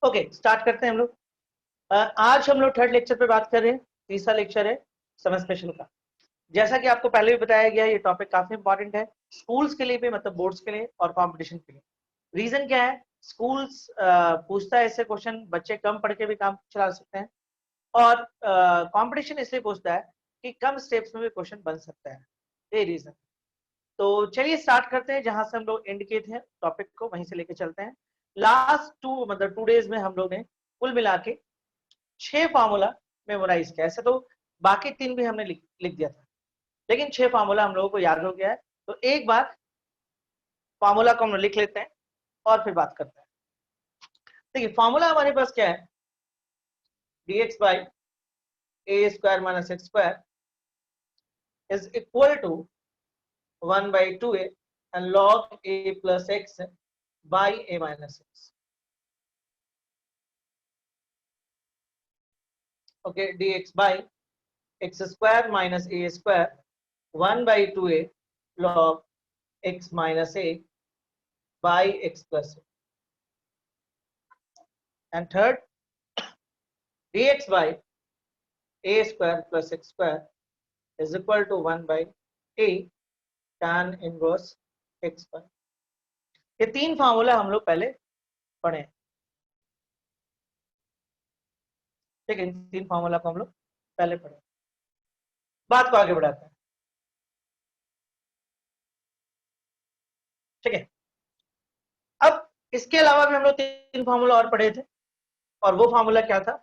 Okay, start करते हैं हम लोग। आज हम लोग थर्ड लेक्चर पे बात कर रहे हैं। तीसरा लेक्चर है समर स्पेशल का। जैसा कि आपको पहले भी बताया गया, ये टॉपिक काफी इंपॉर्टेंट है स्कूल्स के लिए भी, मतलब बोर्ड्स के लिए और कंपटीशन के लिए। रीजन क्या है? स्कूल्स पूछता है ऐसे क्वेश्चन, बच्चे कम पढ़ के भी काम चला सकते हैं, और कंपटीशन इसलिए पूछता है कि कम स्टेप्स में भी क्वेश्चन बन सकता है। ये रीजन। तो चलिए स्टार्ट करते हैं, जहां से हम लोग एंड किए थे टॉपिक को वहीं से लेके चलते हैं। लास्ट टू डेज में हम लोग ने कुल मिला के 6 फार्मूला मेमोराइज किया। ऐसे तो बाकी 3 भी हमने लिख दिया था, लेकिन 6 फार्मूला हम लोगों को याद हो गया है। तो एक बार फार्मूला को हम लिख लेते हैं और फिर बात करते हैं। देखिए फार्मूला हमारे पास क्या है, dx by a square minus x square is equal to 1 by 2a and log a plus x by a minus x. Okay, dx by x square minus a square 1 by 2a log x minus a by x plus a. And third, dx by a square plus x square is equal to 1 by a tan inverse x square. ये 3 formula हम लोग पहले पढ़े, ठीक है। इन 3 formula को हम लोग पहले पढ़े। बात को आगे बढ़ाते हैं, ठीक है। अब इसके अलावा भी हम लोग 3 फार्मूला और पढ़े थे, और वो फार्मूला क्या था?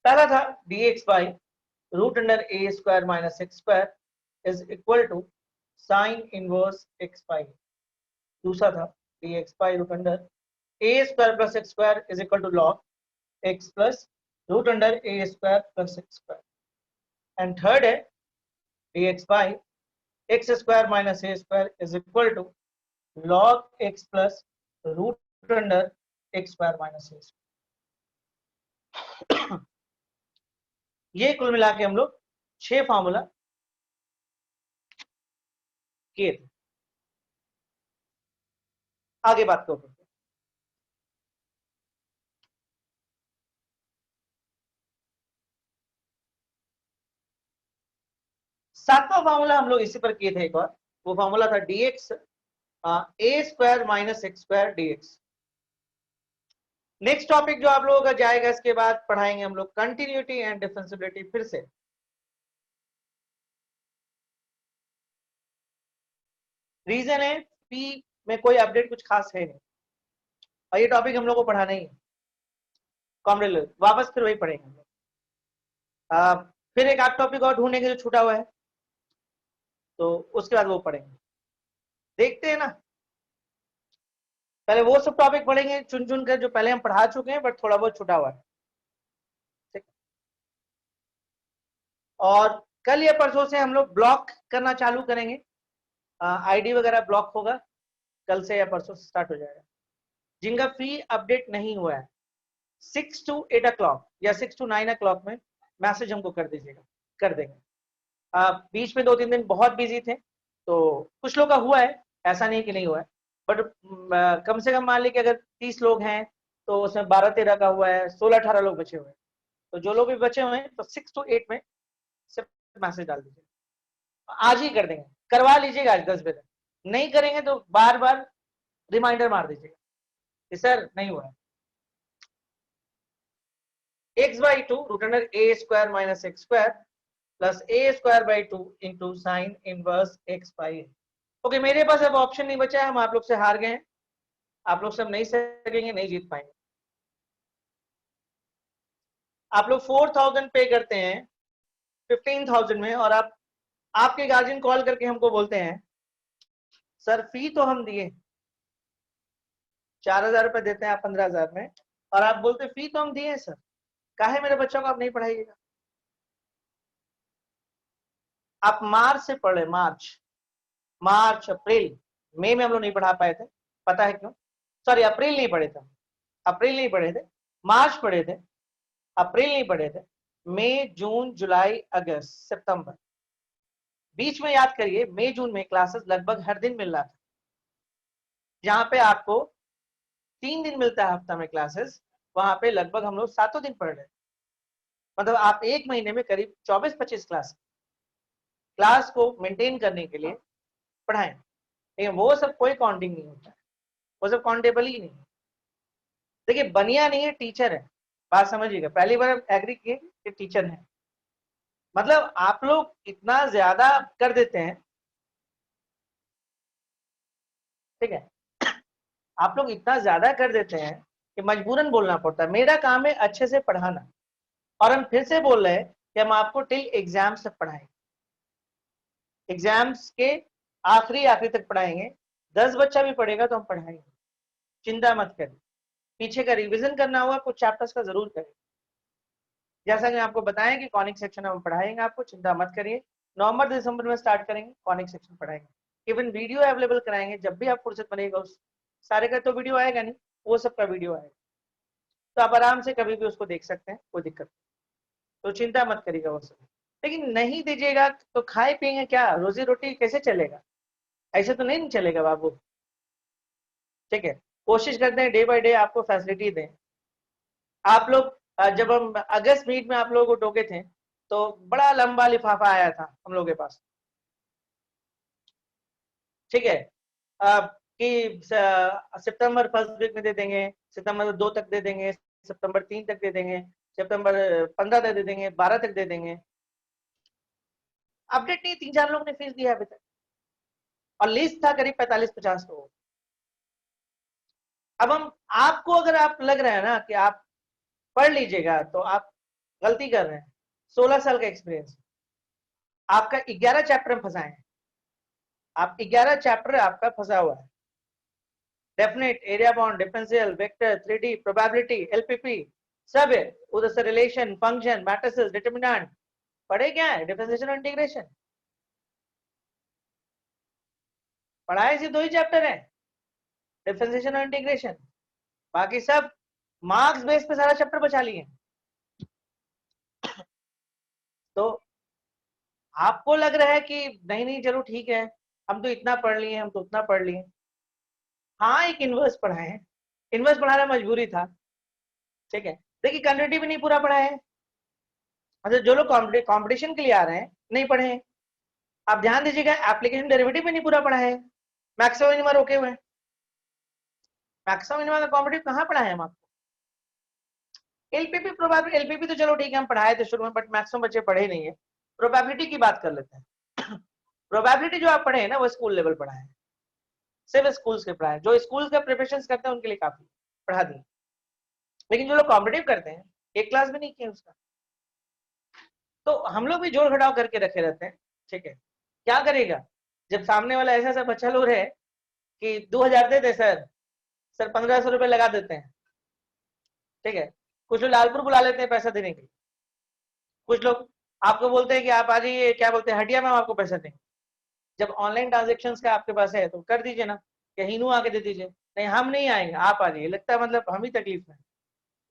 पहला था dx by root under a square minus x square is equal to sine inverse x pi. दूसरा था dx by root under a square plus x square is equal to log x plus root under a square plus x square. And third है dx by x square minus a square is equal to log x plus root under x square minus a square. ये कुल मिला के हम लोग 6 formula किए थे। आगे बात करते हैं। सातवां फार्मूला हम लोग इसी पर किए थे एक बार। वो फार्मूला था dx a square minus x square dx। Next topic जो आप लोगों का जाएगा, इसके बाद पढ़ाएंगे हम लोग कंटिन्यूटी एंड डिफरेंशिएबिलिटी फिर से। रीजन है पी में कोई अपडेट कुछ खास है नहीं, और ये टॉपिक हम लोग को पढ़ाना ही है। कॉमन वापस फिर वही पढ़ेंगे हम लोग। फिर एक आध टॉपिक और ढूंढेंगे जो छूटा हुआ है, तो उसके बाद वो पढ़ेंगे। देखते हैं ना, पहले वो सब टॉपिक पढ़ेंगे चुन चुन कर जो पहले हम पढ़ा चुके हैं, बट थोड़ा बहुत छूटा हुआ है, ठीक। और कल या परसों से हम लोग ब्लॉक करना चालू करेंगे। आईडी वगैरह ब्लॉक होगा, कल से या परसों से स्टार्ट हो जाएगा। जिनका फी अपडेट नहीं हुआ है 6 to 8 o'clock या 6 to 9 o'clock में मैसेज हमको कर दीजिएगा, कर देंगे। बीच में 2-3 दिन बहुत बिजी थे, तो कुछ लोग का हुआ है, ऐसा नहीं कि नहीं हुआ है, बट कम से कम मान लीजिए अगर 30 लोग हैं तो उसमें 12-13 का हुआ है, 16-18 लोग बचे हुए हैं। तो जो लोग भी बचे हुए हैं तो 6 to 8 में सिर्फ मैसेज डाल दीजिए। आज ही कर देंगे, करवा लीजिएगा आज 10 बजे। नहीं करेंगे तो बार बार रिमाइंडर मार दीजिएगा कि सर नहीं हुआ है। x by 2 root under a square minus x square plus a square by 2 into sine inverse x by a. Okay, मेरे पास अब ऑप्शन नहीं बचा है, हम आप लोग से हार गए हैं। आप लोग सब नहीं सकेंगे, नहीं जीत पाएंगे। आप लोग 4000 पे करते हैं 15,000 में, और आपके गार्जियन कॉल करके हमको बोलते हैं सर फी तो हम दिए 4,000 रुपए देते हैं आप 15,000 में, और आप बोलते फी तो हम दिए हैं सर, काहे मेरे बच्चों को आप नहीं पढ़ाइएगा। आप मार्च से पढ़े, मार्च अप्रैल मई में हम लोग नहीं पढ़ा पाए थे, पता है क्यों? सॉरी, अप्रैल नहीं पढ़े थे, अप्रैल नहीं पढ़े थे, मार्च पढ़े थे, अप्रैल नहीं पढ़े थे, मई जून जुलाई अगस्त सितंबर, बीच में याद करिए मई जून में क्लासेस लगभग हर दिन मिल रहा था, जहां पे आपको 3 दिन मिलता है हफ्ता में क्लासेस, वहां पे लगभग हम लोग 7 दिन पढ़ रहे हैं। मतलब आप एक महीने में करीब 24-25 क्लास को मेंटेन करने के लिए पढ़ाएं। लेकिन वो सब कोई काउंटिंग नहीं होता है, वो सब काउंटेबल ही नहीं। देखिए बनिया नहीं है, टीचर है, बात समझिएगा। पहली बार एग्री किए कि टीचर है, मतलब आप लोग इतना ज्यादा कर देते हैं, ठीक है, आप लोग इतना ज्यादा कर देते हैं कि मजबूरन बोलना पड़ता है। मेरा काम है अच्छे से पढ़ाना, और हम फिर से बोल रहे हैं कि हम आपको टिल एग्जाम्स तक पढ़ाएंगे, एग्जाम्स के आखिरी तक पढ़ाएंगे। 10 बच्चा भी पढ़ेगा तो हम पढ़ाएंगे, चिंता मत करिए। पीछे का रिवीजन करना होगा कुछ चैप्टर्स का जरूर करें। जैसा कि आपको बताएं कि कॉनिक सेक्शन हम पढ़ाएंगे आपको, चिंता मत करिए। नवंबर दिसंबर में स्टार्ट करेंगे, कॉनिक सेक्शन पढ़ाएंगे। इवन वीडियो अवेलेबल कराएंगे, जब भी आप फुर्सत बनेगा। उस सारे का तो वीडियो आएगा नहीं, वो सब का वीडियो आएगा, तो आप आराम से कभी भी उसको देख सकते हैं, कोई दिक्कत नहीं। तो चिंता मत करिएगा वो सब। लेकिन नहीं दीजिएगा तो खाए पिएंगे क्या, रोजी रोटी कैसे चलेगा? ऐसे तो नहीं चलेगा बाबू, ठीक है। कोशिश करते हैं डे बाय डे आपको फैसिलिटी दें। आप लोग जब हम अगस्त मीट में आप लोगों को टोके थे, तो बड़ा लंबा लिफाफा आया था हम लोग के पास, ठीक है, कि सितंबर फर्स्ट वीक में दे देंगे, सितंबर 2 तक दे देंगे, सितंबर 3 तक दे देंगे, सितंबर 15 तक दे देंगे, 12 तक दे देंगे। अपडेट नहीं, 3-4 लोग ने फीस दिया अभी तक, और लिस्ट था करीब 45-50 लोगों। अब हम आपको, अगर आप लग रहा है ना कि आप पढ़ लीजिएगा, तो आप गलती कर रहे हैं। 16 साल का एक्सपीरियंस, आपका 11 चैप्टर में फंसाए हैं, आप 11 चैप्टर आपका फंसा हुआ है। Definite, area bound, differential, vector, 3D, probability, LPP, सब है उधर से। रिलेशन, फंक्शन, मैट्रिसेस, डिटरमिनेंट, पढ़े क्या है? डिफरेंशिएशन और इंटीग्रेशन पढ़ाए, सिर्फ 2 ही चैप्टर है, डिफरेंशिएशन और इंटीग्रेशन। बाकी सब मार्क्स बेस पे सारा चैप्टर बचा लिए। तो आपको लग रहा है कि नहीं नहीं चलो ठीक है, हम तो इतना पढ़ लिए, हम तो उतना पढ़ लिए। हाँ, एक इनवर्स पढ़ाए हैं, इनवर्स पढ़ाना मजबूरी था, ठीक है। देखिए कंटिन्यूटी भी नहीं पूरा पढ़ाए हैं, मतलब जो लोग कंपटीशन के लिए आ रहे हैं नहीं पढ़े हैं। आप ध्यान दीजिएगा, एप्लीकेशन डेरिवेटिव भी नहीं पूरा पढ़ा है, मैक्सिमम मिनिमम रोके हुए हैं। मैक्सिमम मिनिमम का कॉम्पिटिटिव कहाँ पढ़ा है हम आपको? एलपीपी प्रोबेबिलिटी, एलपीपी तो चलो ठीक है हम पढ़ाए थे शुरू में, बट मैक्सिमम बच्चे पढ़े नहीं है। प्रोबेबिलिटी की बात कर लेते हैं। प्रोबेबिलिटी जो आप पढ़े हैं ना, वो स्कूल लेवल पढ़ा है, सिर्फ स्कूल्स के पढ़ा है। जो स्कूल्स का प्रिपरेशन करते हैं उनके लिए काफी पढ़ा दी। लेकिन जो लोग कॉम्पिटिटिव करते हैं, एक क्लास भी नहीं किया उसका। तो हम लोग भी जोड़ घटाव करके रखे रहते हैं, ठीक है। क्या करेगा जब सामने वाला ऐसा ऐसा बच्चा लोग है कि 2000 दे दे सर 1500 रुपये लगा देते हैं, ठीक है। कुछ लोग लालपुर बुला लेते हैं पैसा देने के लिए, कुछ लोग आपको बोलते हैं कि आप आ जाइए, क्या बोलते हैं, हटिया में हम आपको पैसा देंगे। जब ऑनलाइन ट्रांजेक्शन का आपके पास है तो कर दीजिए ना, या हीनू आके दे दीजिए। नहीं हम नहीं आएंगे, आप आ जाइए, लगता है मतलब हम ही तकलीफ में।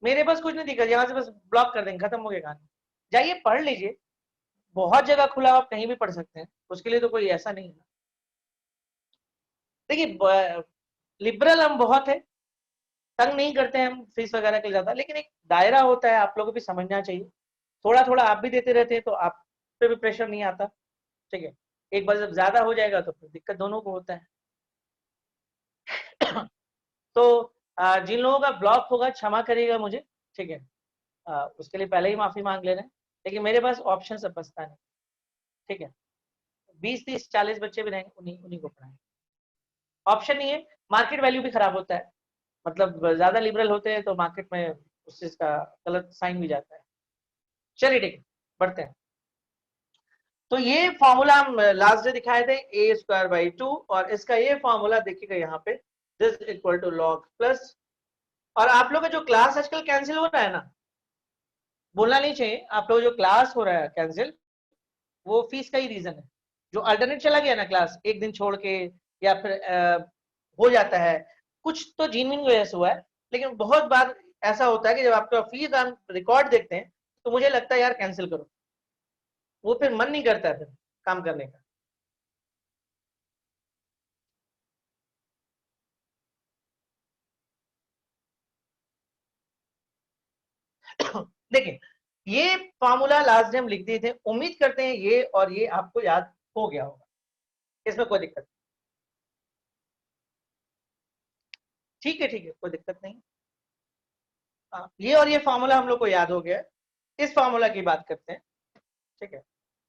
मेरे पास कुछ नहीं दिक्कत, यहाँ से बस ब्लॉक कर देंगे, खत्म हो गया कहानी। जाइए पढ़ लीजिए, बहुत जगह खुला, आप कहीं भी पढ़ सकते हैं, उसके लिए तो कोई ऐसा नहीं है। देखिए लिबरल हम बहुत है, तंग नहीं करते हैं हम फीस वगैरह के लिए ज्यादा, लेकिन एक दायरा होता है, आप लोगों को भी समझना चाहिए। थोड़ा थोड़ा आप भी देते रहते हैं तो आप पे भी प्रेशर नहीं आता, ठीक है। एक बार जब ज्यादा हो जाएगा तो फिर दिक्कत दोनों को होता है। तो जिन लोगों का ब्लॉक होगा क्षमा करिएगा मुझे, ठीक है। उसके लिए पहले ही माफी मांग ले रहे हैं, लेकिन मेरे पास ऑप्शन सब बचता नहीं, ठीक है। 20-30-40 बच्चे भी रहेंगे, उन्हीं उन्हीं को पढ़ाएंगे, ऑप्शन नहीं है। मार्केट वैल्यू भी खराब होता है, मतलब ज्यादा लिबरल होते हैं तो मार्केट में उस चीज का गलत साइन भी जाता है। चलिए ठीक है, बढ़ते हैं। तो ये फॉर्मूला हम लास्ट डे दिखाए थे, a² / 2, और इसका ये फॉर्मूला देखिएगा यहाँ पे, this equal to log plus. और आप लोग का जो क्लास आजकल कैंसिल हो रहा है ना, बोलना नहीं चाहिए, आप लोग जो क्लास हो रहा है कैंसिल, वो फीस का ही रीजन है। जो अल्टरनेट चला गया ना क्लास, एक दिन छोड़ के, या फिर हो जाता है, कुछ तो जीनिंग वजह से हुआ है। लेकिन बहुत बार ऐसा होता है कि जब आपका फीस रिकॉर्ड देखते हैं तो मुझे लगता है यार कैंसिल करो, वो फिर मन नहीं करता है फिर काम करने का। देखिए ये फॉर्मूला लास्ट टाइम लिख दिए थे, उम्मीद करते हैं ये और ये आपको याद हो गया होगा, इसमें कोई दिक्कत, ठीक है ठीक है, कोई दिक्कत नहीं। ये और ये फॉर्मूला हम लोग को याद हो गया, इस फॉर्मूला की बात करते हैं, ठीक है।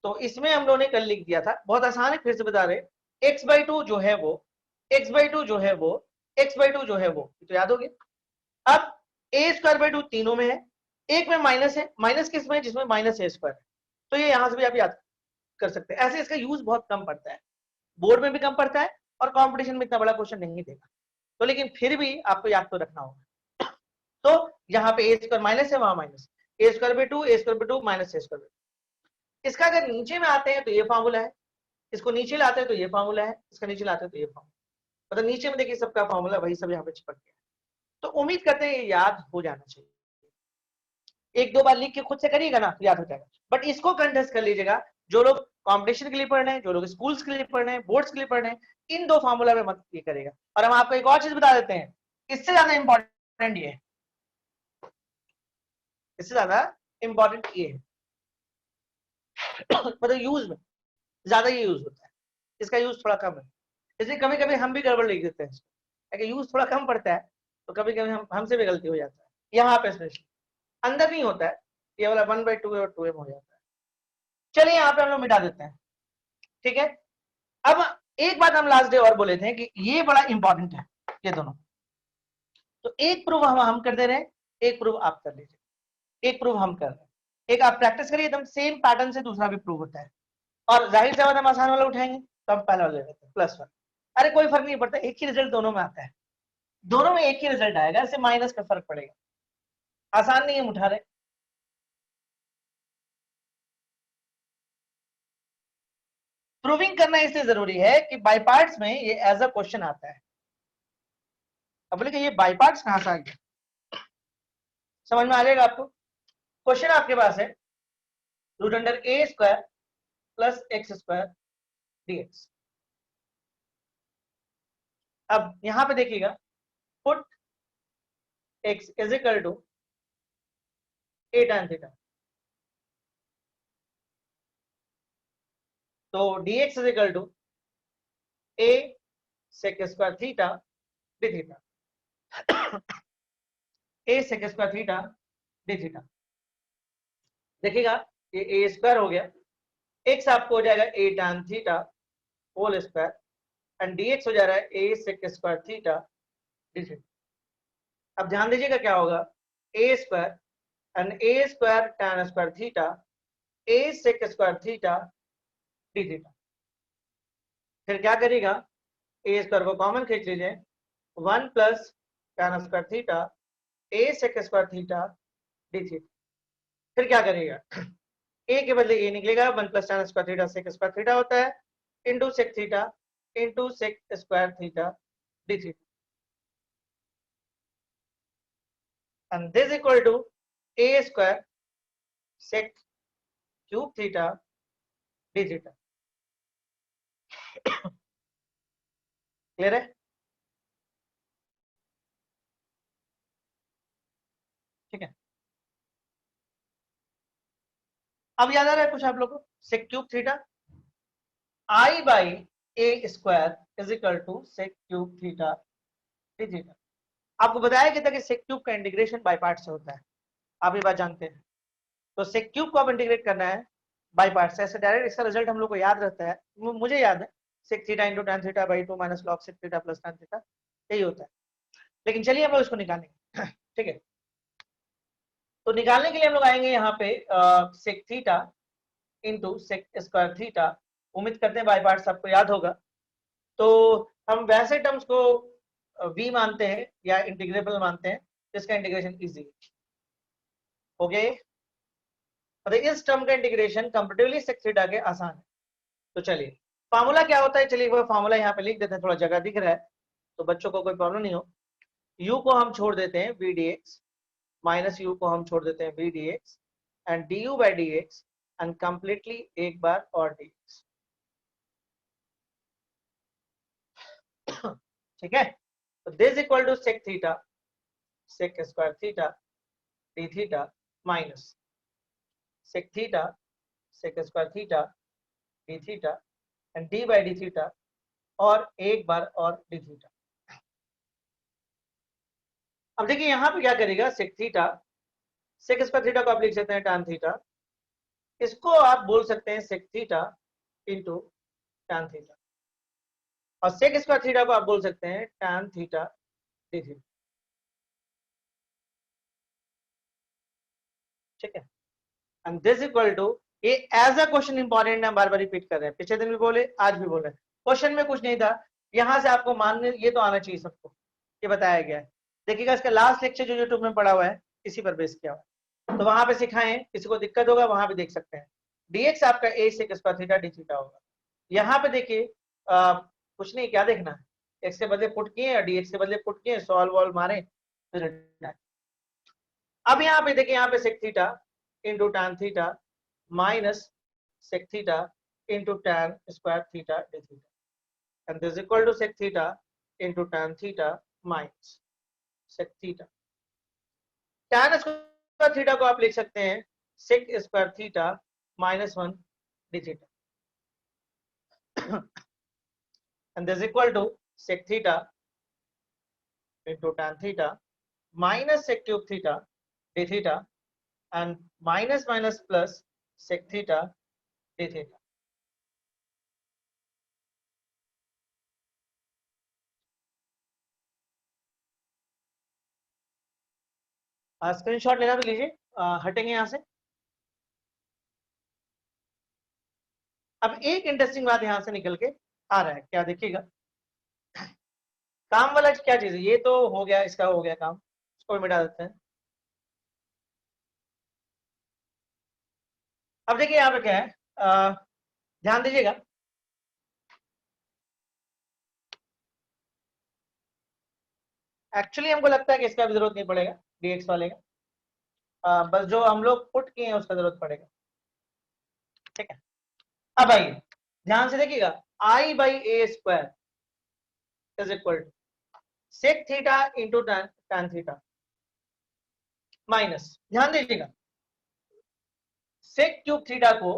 तो इसमें हम लोगों ने कल लिख दिया था, बहुत आसान है, फिर से बता रहे, x बाई टू जो है वो, x बाई टू जो है वो, x बाई टू जो है वो, तो याद हो गया। अब ए स्क्वायर बाई टू तीनों में है, एक में माइनस है, माइनस किस में, जिसमें माइनस ए स्क्वायर है, तो ये यहां से भी आप याद कर सकते हैं। ऐसे इसका यूज बहुत कम पड़ता है, बोर्ड में भी कम पड़ता है और कॉम्पिटिशन में इतना बड़ा क्वेश्चन नहीं देगा, तो लेकिन फिर भी आपको याद तो रखना होगा। तो यहाँ पे ए स्क्वायर माइनस है, वहां minus, a square by two, a square by to minus a square by to. इसका अगर नीचे में आते हैं तो ये फॉर्मूला है, इसको नीचे लाते हैं तो ये फॉर्मूला है, इसका नीचे लाते हैं तो ये फॉर्मूला, मतलब नीचे में देखिए सबका फॉर्मूला वही सब यहाँ पे चिपक गया। तो उम्मीद करते हैं ये याद हो जाना चाहिए, एक दो बार लिख के खुद से करिएगा ना तो याद हो जाएगा, बट इसको कंटेस्ट कर लीजिएगा, जो लोग कॉम्पिटिशन के लिए पढ़ रहे हैं, जो लोग स्कूल्स के लिए पढ़ रहे हैं, बोर्ड्स के लिए पढ़ रहे हैं, इन दो फॉर्मूला में मत ये करेगा। और हम आपको एक और चीज बता देते हैं, इससे ज्यादा इंपॉर्टेंट ये है, इससे ज्यादा इंपॉर्टेंट ये है, मतलब यूज में ज्यादा ये यूज होता है, इसका यूज थोड़ा कम है, इसलिए कभी कभी हम भी गड़बड़ लिख देते हैं, यूज थोड़ा कम पड़ता है, तो कभी कभी हमसे भी गलती हो जाता है, यहाँ पे स्पेशली अंदर नहीं होता है, ये वाला 1/2 और 2m हो जाता है। चलिए यहाँ पे हम लोग मिटा देते हैं, ठीक है। अब एक बात हम लास्ट डे और बोले थे कि ये बड़ा इंपॉर्टेंट है, ये दोनों, तो एक प्रूफ हम कर दे रहे हैं, एक प्रूफ आप कर लीजिए, एक प्रूफ हम कर रहे हैं, एक आप प्रैक्टिस करिए, एकदम सेम पैटर्न से दूसरा भी प्रूफ होता है, और जाहिर सी बात हम आसान वाला उठाएंगे तो हम पहले वाला ले लेते हैं +1। अरे कोई फर्क नहीं पड़ता, एक ही रिजल्ट दोनों में आता है, दोनों में एक ही रिजल्ट आएगा, इससे माइनस का फर्क पड़ेगा, आसान नहीं है, हम उठा रहे। प्रूविंग करना इसलिए जरूरी है कि बाई पार्ट्स में ये एज अ क्वेश्चन आता है। अब बोले कि ये बाई पार्ट्स कहां से आ गया, समझ में आ जाएगा आपको। क्वेश्चन आपके पास है √a² + x² dx। अब यहां पे देखिएगा, put x is equal to a tan theta, तो dx is equal to a sec² theta d theta, a sec² theta d theta. देखिएगा ये a स्क्वायर हो गया, x आपको हो जाएगा a tan theta whole square, and dx हो जा रहा है a sec² theta d theta. अब ध्यान दीजिएगा क्या होगा, a square and a square tan square theta, a sec² theta d theta. फिर क्या करेगा, a स्क्वायर को कॉमन खींच लीजिए, 1 + tan square theta a sec² theta d theta. फिर क्या करेगा, a के बदले a निकलेगा, 1 + tan square theta sec² theta होता है, into sec theta into sec² theta d theta, and this equal to a square sec³ theta d theta. Clear है, ठीक है। अब याद आ रहा है कुछ आप लोग को, sec³ theta I/a² is equal to sec³ theta d theta. आपको बताया गया था कि sec³ का इंटीग्रेशन बाय पार्ट से होता है, आप ये बात जानते हैं, तो sec³ को आप इंटीग्रेट करना है बाय पार्ट से, ऐसे डायरेक्ट इसका रिजल्ट हम लोग को याद रहता है, मुझे याद है sec theta into tan theta by 2 - log sec theta + tan theta, यही होता है। लेकिन चलिए हम लोग इसको निकालेंगे, ठीक है। तो निकालने के लिए हम लोग आएंगे यहाँ पे sec theta into sec² theta, उम्मीद करते हैं बाय पार्ट्स आपको याद होगा, तो हम वैसे टर्म्स को v मानते हैं या इंटीग्रेबल मानते हैं जिसका इंटीग्रेशन इजी हो गए, मतलब इस टर्म का इंटीग्रेशन कंपैरेटिवली sec थीटा के आसान है। तो चलिए फार्मूला क्या होता है, चलिए वो फार्मूला यहाँ पे लिख देते हैं, थोड़ा जगह दिख रहा है तो बच्चों को कोई प्रॉब्लम नहीं हो। u को हम छोड़ देते हैं v dx, माइनस u को हम छोड़ देते हैं v dx, and du/dx, and completely एक बार और dx, ठीक है। तो this equal to sec theta sec² theta d theta minus sec theta sec square theta d theta and d by d theta और एक बार और डी थीटा। अब देखिए यहां पे क्या करेगा, sec theta sec square theta को आप लिख सकते हैं tan थीटा, इसको आप बोल सकते हैं sec theta into tan theta, और सेक स्क्वायर थीटा को आप बोल सकते हैं tan थीटा डी थीटा। ठीक है, एंड दिस इक्वल टू, ये एज अ क्वेश्चन इंपॉर्टेंट है, बार बार रिपीट कर रहे हैं, पिछले दिन भी बोले आज भी बोल रहे हैं, क्वेश्चन में कुछ नहीं था, यहां से आपको मानने ये तो आना चाहिए सबको, ये बताया गया है। देखिएगा इसका लास्ट लेक्चर जो यूट्यूब में पड़ा हुआ है इसी पर बेस किया हुआ है, तो वहां पे सिखाएं, किसी को दिक्कत होगा वहां पे देख सकते हैं। dx आपका a sec square theta d theta होगा। यहाँ पे देखिए कुछ नहीं, क्या देखना है, x के बदले पुट किए और dx के बदले पुट किए, सॉल्व वॉल्व मारे। अब यहाँ पे देखिए, यहाँ पे sec theta into tan theta minus sec theta into tan square theta d theta, and this is equal to sec theta into tan theta minus sec theta। tan square theta को आप लिख सकते हैं sec square theta minus 1 d theta, and this is equal to sec theta into tan theta minus sec cube theta d theta and minus minus plus sec theta d theta। Screenshot लेना तो लीजिए, हटेंगे यहां से। अब एक interesting बात यहां से निकल के आ रहा है, क्या देखिएगा, काम वाला क्या चीज है, ये तो हो गया, इसका हो गया काम, इसको भी मिटा देते हैं। अब देखिए यहाँ पे क्या है, ध्यान दीजिएगा, एक्चुअली हमको लगता है कि इसका भी जरूरत नहीं पड़ेगा dx वाले का, बस जो हम लोग पुट किए हैं उसका जरूरत पड़ेगा। ठीक है, अब आइए ध्यान से देखिएगा, i by a square is equal to sec theta into tan theta minus, ध्यान दीजिएगा, सेक क्यूब थीटा को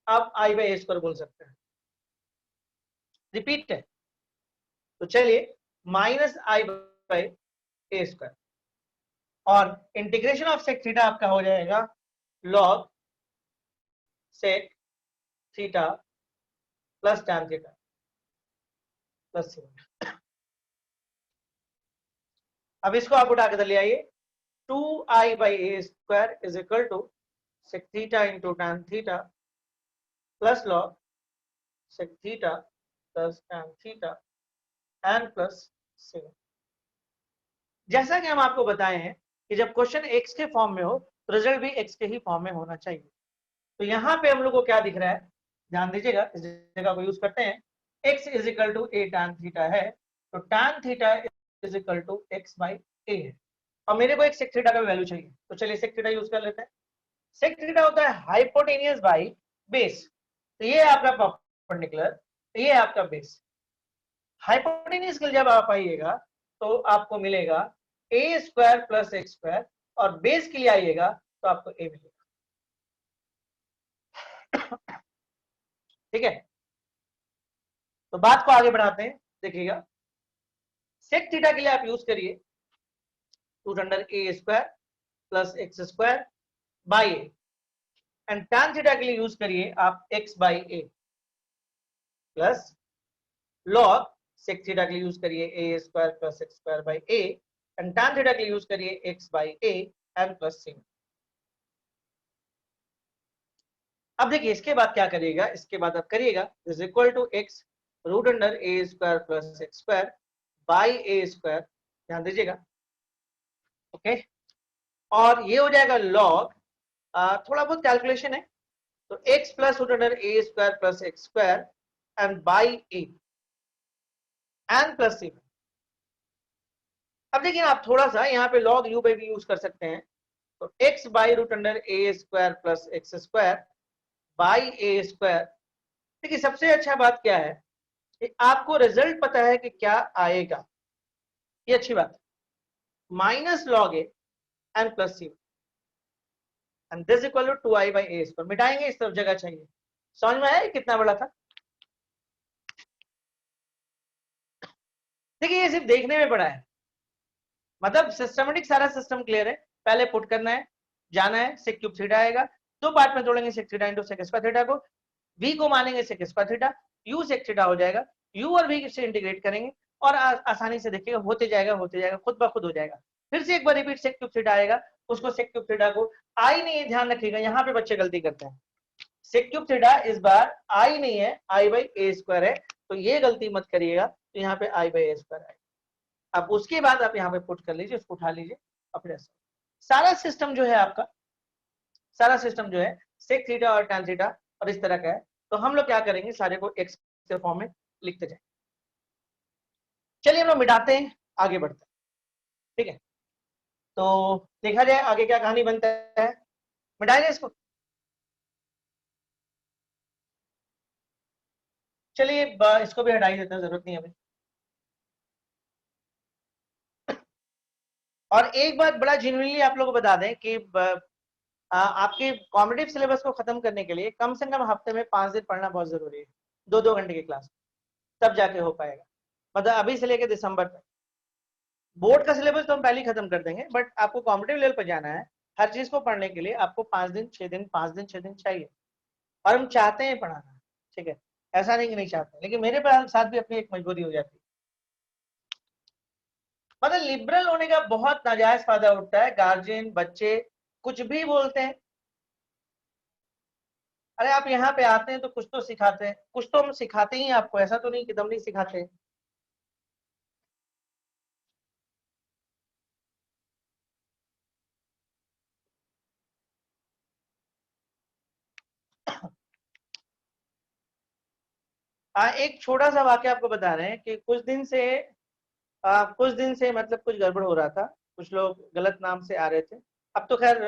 आप i बाई ए स्क्वायर बोल सकते हैं, रिपीट है, तो चलिए minus i by a square, और इंटीग्रेशन ऑफ सेक थीटा आपका हो जाएगा log sec theta plus tan theta plus theta. अब इसको आप उठा के ले आइए, 2i by a square is equal to sec theta into tan theta plus log sec theta plus tan theta and plus 7। जैसा कि हम आपको बताए हैं कि जब क्वेश्चन x के फॉर्म में हो तो रिजल्ट भी x के ही फॉर्म में होना चाहिए। तो यहाँ पे हम लोग को क्या दिख रहा है, ध्यान दीजिएगा, इस जगह को यूज करते हैं, x is equal to a tan theta है, तो tan theta is equal to x by a है, और मेरे को एक सेक थीटा का वैल्यू चाहिए, तो चलिए सेक थीटा यूज कर लेते हैं। सेक थीटा होता है हाइपोटेनियस बाई बेस, तो ये है आपका परपेंडिकुलर, तो ये है आपका बेस। हाइपोटेनियस के लिए जब आप आइएगा तो आपको मिलेगा ए स्क्वायर प्लस एक्स स्क्वायर, और बेस के लिए आइएगा तो आपको ए मिलेगा। ठीक है, तो बात को आगे बढ़ाते हैं, देखिएगा, सेक थीटा के लिए आप यूज करिए root under a square plus x square by a, and tan theta के लिए यूज करिए आप x by a plus log sec theta के लिए यूज करिए a square plus x square by a, and tan theta के लिए use करिए x by a and plus c. अब देखिए इसके बाद क्या करिएगा, इसके बाद आप करिएगा is equal to x root under a square plus x square by a square, ध्यान दीजिएगा, ओके, और ये हो जाएगा log, थोड़ा बहुत कैलकुलेशन है, तो x plus root under a square plus x square and by a and plus c. अब देखिए आप थोड़ा सा यहाँ पे log u बाई v यूज कर सकते हैं, तो x by root under a square plus x square by a square. देखिए सबसे अच्छा बात क्या है कि आपको रिजल्ट पता है कि क्या आएगा, ये अच्छी बात है, minus log a and plus c. And this equal to 2i by a square. मिटाएंगे, इस तरफ जगह चाहिए। समझ में आया कितना बड़ा था? देखिए ये सिर्फ देखने में बड़ा है, मतलब सिस्टमेटिक सारा सिस्टम क्लियर है। पहले पुट करना है, जाना है, सेक क्यूब थीटा आएगा, दो पार्ट में तोड़ेंगे sec theta into sec square theta को, v को मानेंगे sec square theta, u sec theta हो जाएगा, u और v से इंटीग्रेट करेंगे और आसानी से देखिएगा होते जाएगा, खुद ब खुद हो जाएगा। फिर से एक बार रिपीट सेक क्यूब थीटा आएगा, उसको सेक क्यूब थीटा को आई नहीं है, ध्यान रखिएगा यहाँ पे बच्चे गलती करते हैं। सेक क्यूब थीटा इस बार आई नहीं है, आई बाई ए स्क्वायर है, तो ये गलती मत करिएगा, तो यहाँ पे आई बाई ए स्क्वायर आएगा। अब उसके बाद आप यहाँ पे पुट कर लीजिए, उसको उठा लीजिए और फिर ऐसा सारा सिस्टम जो है आपका, सारा सिस्टम जो है सेक थीटा और टैन थीटा और इस तरह का है। तो हम लोग क्या करेंगे, सारे को एक्स के फॉर्म में लिखते जाए। चलिए हम लोग मिटाते हैं, आगे बढ़ते हैं, ठीक है। तो देखा जाए आगे क्या कहानी बनता है, मिटाएंगे इसको। चलिए इसको भी हटा ही देते हैं, जरूरत नहीं है अभी। और एक बात बड़ा जेन्युइनली आप लोगों को बता दें कि आपके कॉम्पिटिटिव सिलेबस को खत्म करने के लिए कम से कम हफ्ते में 5 दिन पढ़ना बहुत जरूरी है, 2-2 घंटे की क्लास, तब जाके हो पाएगा। मतलब अभी से लेकर दिसंबर तक बोर्ड का सिलेबस तो हम पहले ही खत्म कर देंगे, बट आपको कॉम्पिटिटिव लेवल पर जाना है, हर चीज को पढ़ने के लिए आपको 5 दिन 6 दिन 5 दिन 6 दिन चाहिए, और हम चाहते हैं पढ़ाना, ठीक है, ऐसा नहीं कि नहीं चाहते, लेकिन मेरे साथ भी अपनी एक मजबूरी हो जाती है। मतलब लिबरल होने का बहुत नाजायज फायदा उठता है, गार्जियन बच्चे कुछ भी बोलते हैं। अरे आप यहाँ पे आते हैं तो कुछ तो सिखाते हैं, कुछ तो हम सिखाते ही हैं आपको, ऐसा तो नहीं कि दम नहीं सिखाते। एक छोटा सा वाक्य आपको बता रहे हैं कि कुछ दिन से मतलब कुछ गड़बड़ हो रहा था, कुछ लोग गलत नाम से आ रहे थे। अब तो खैर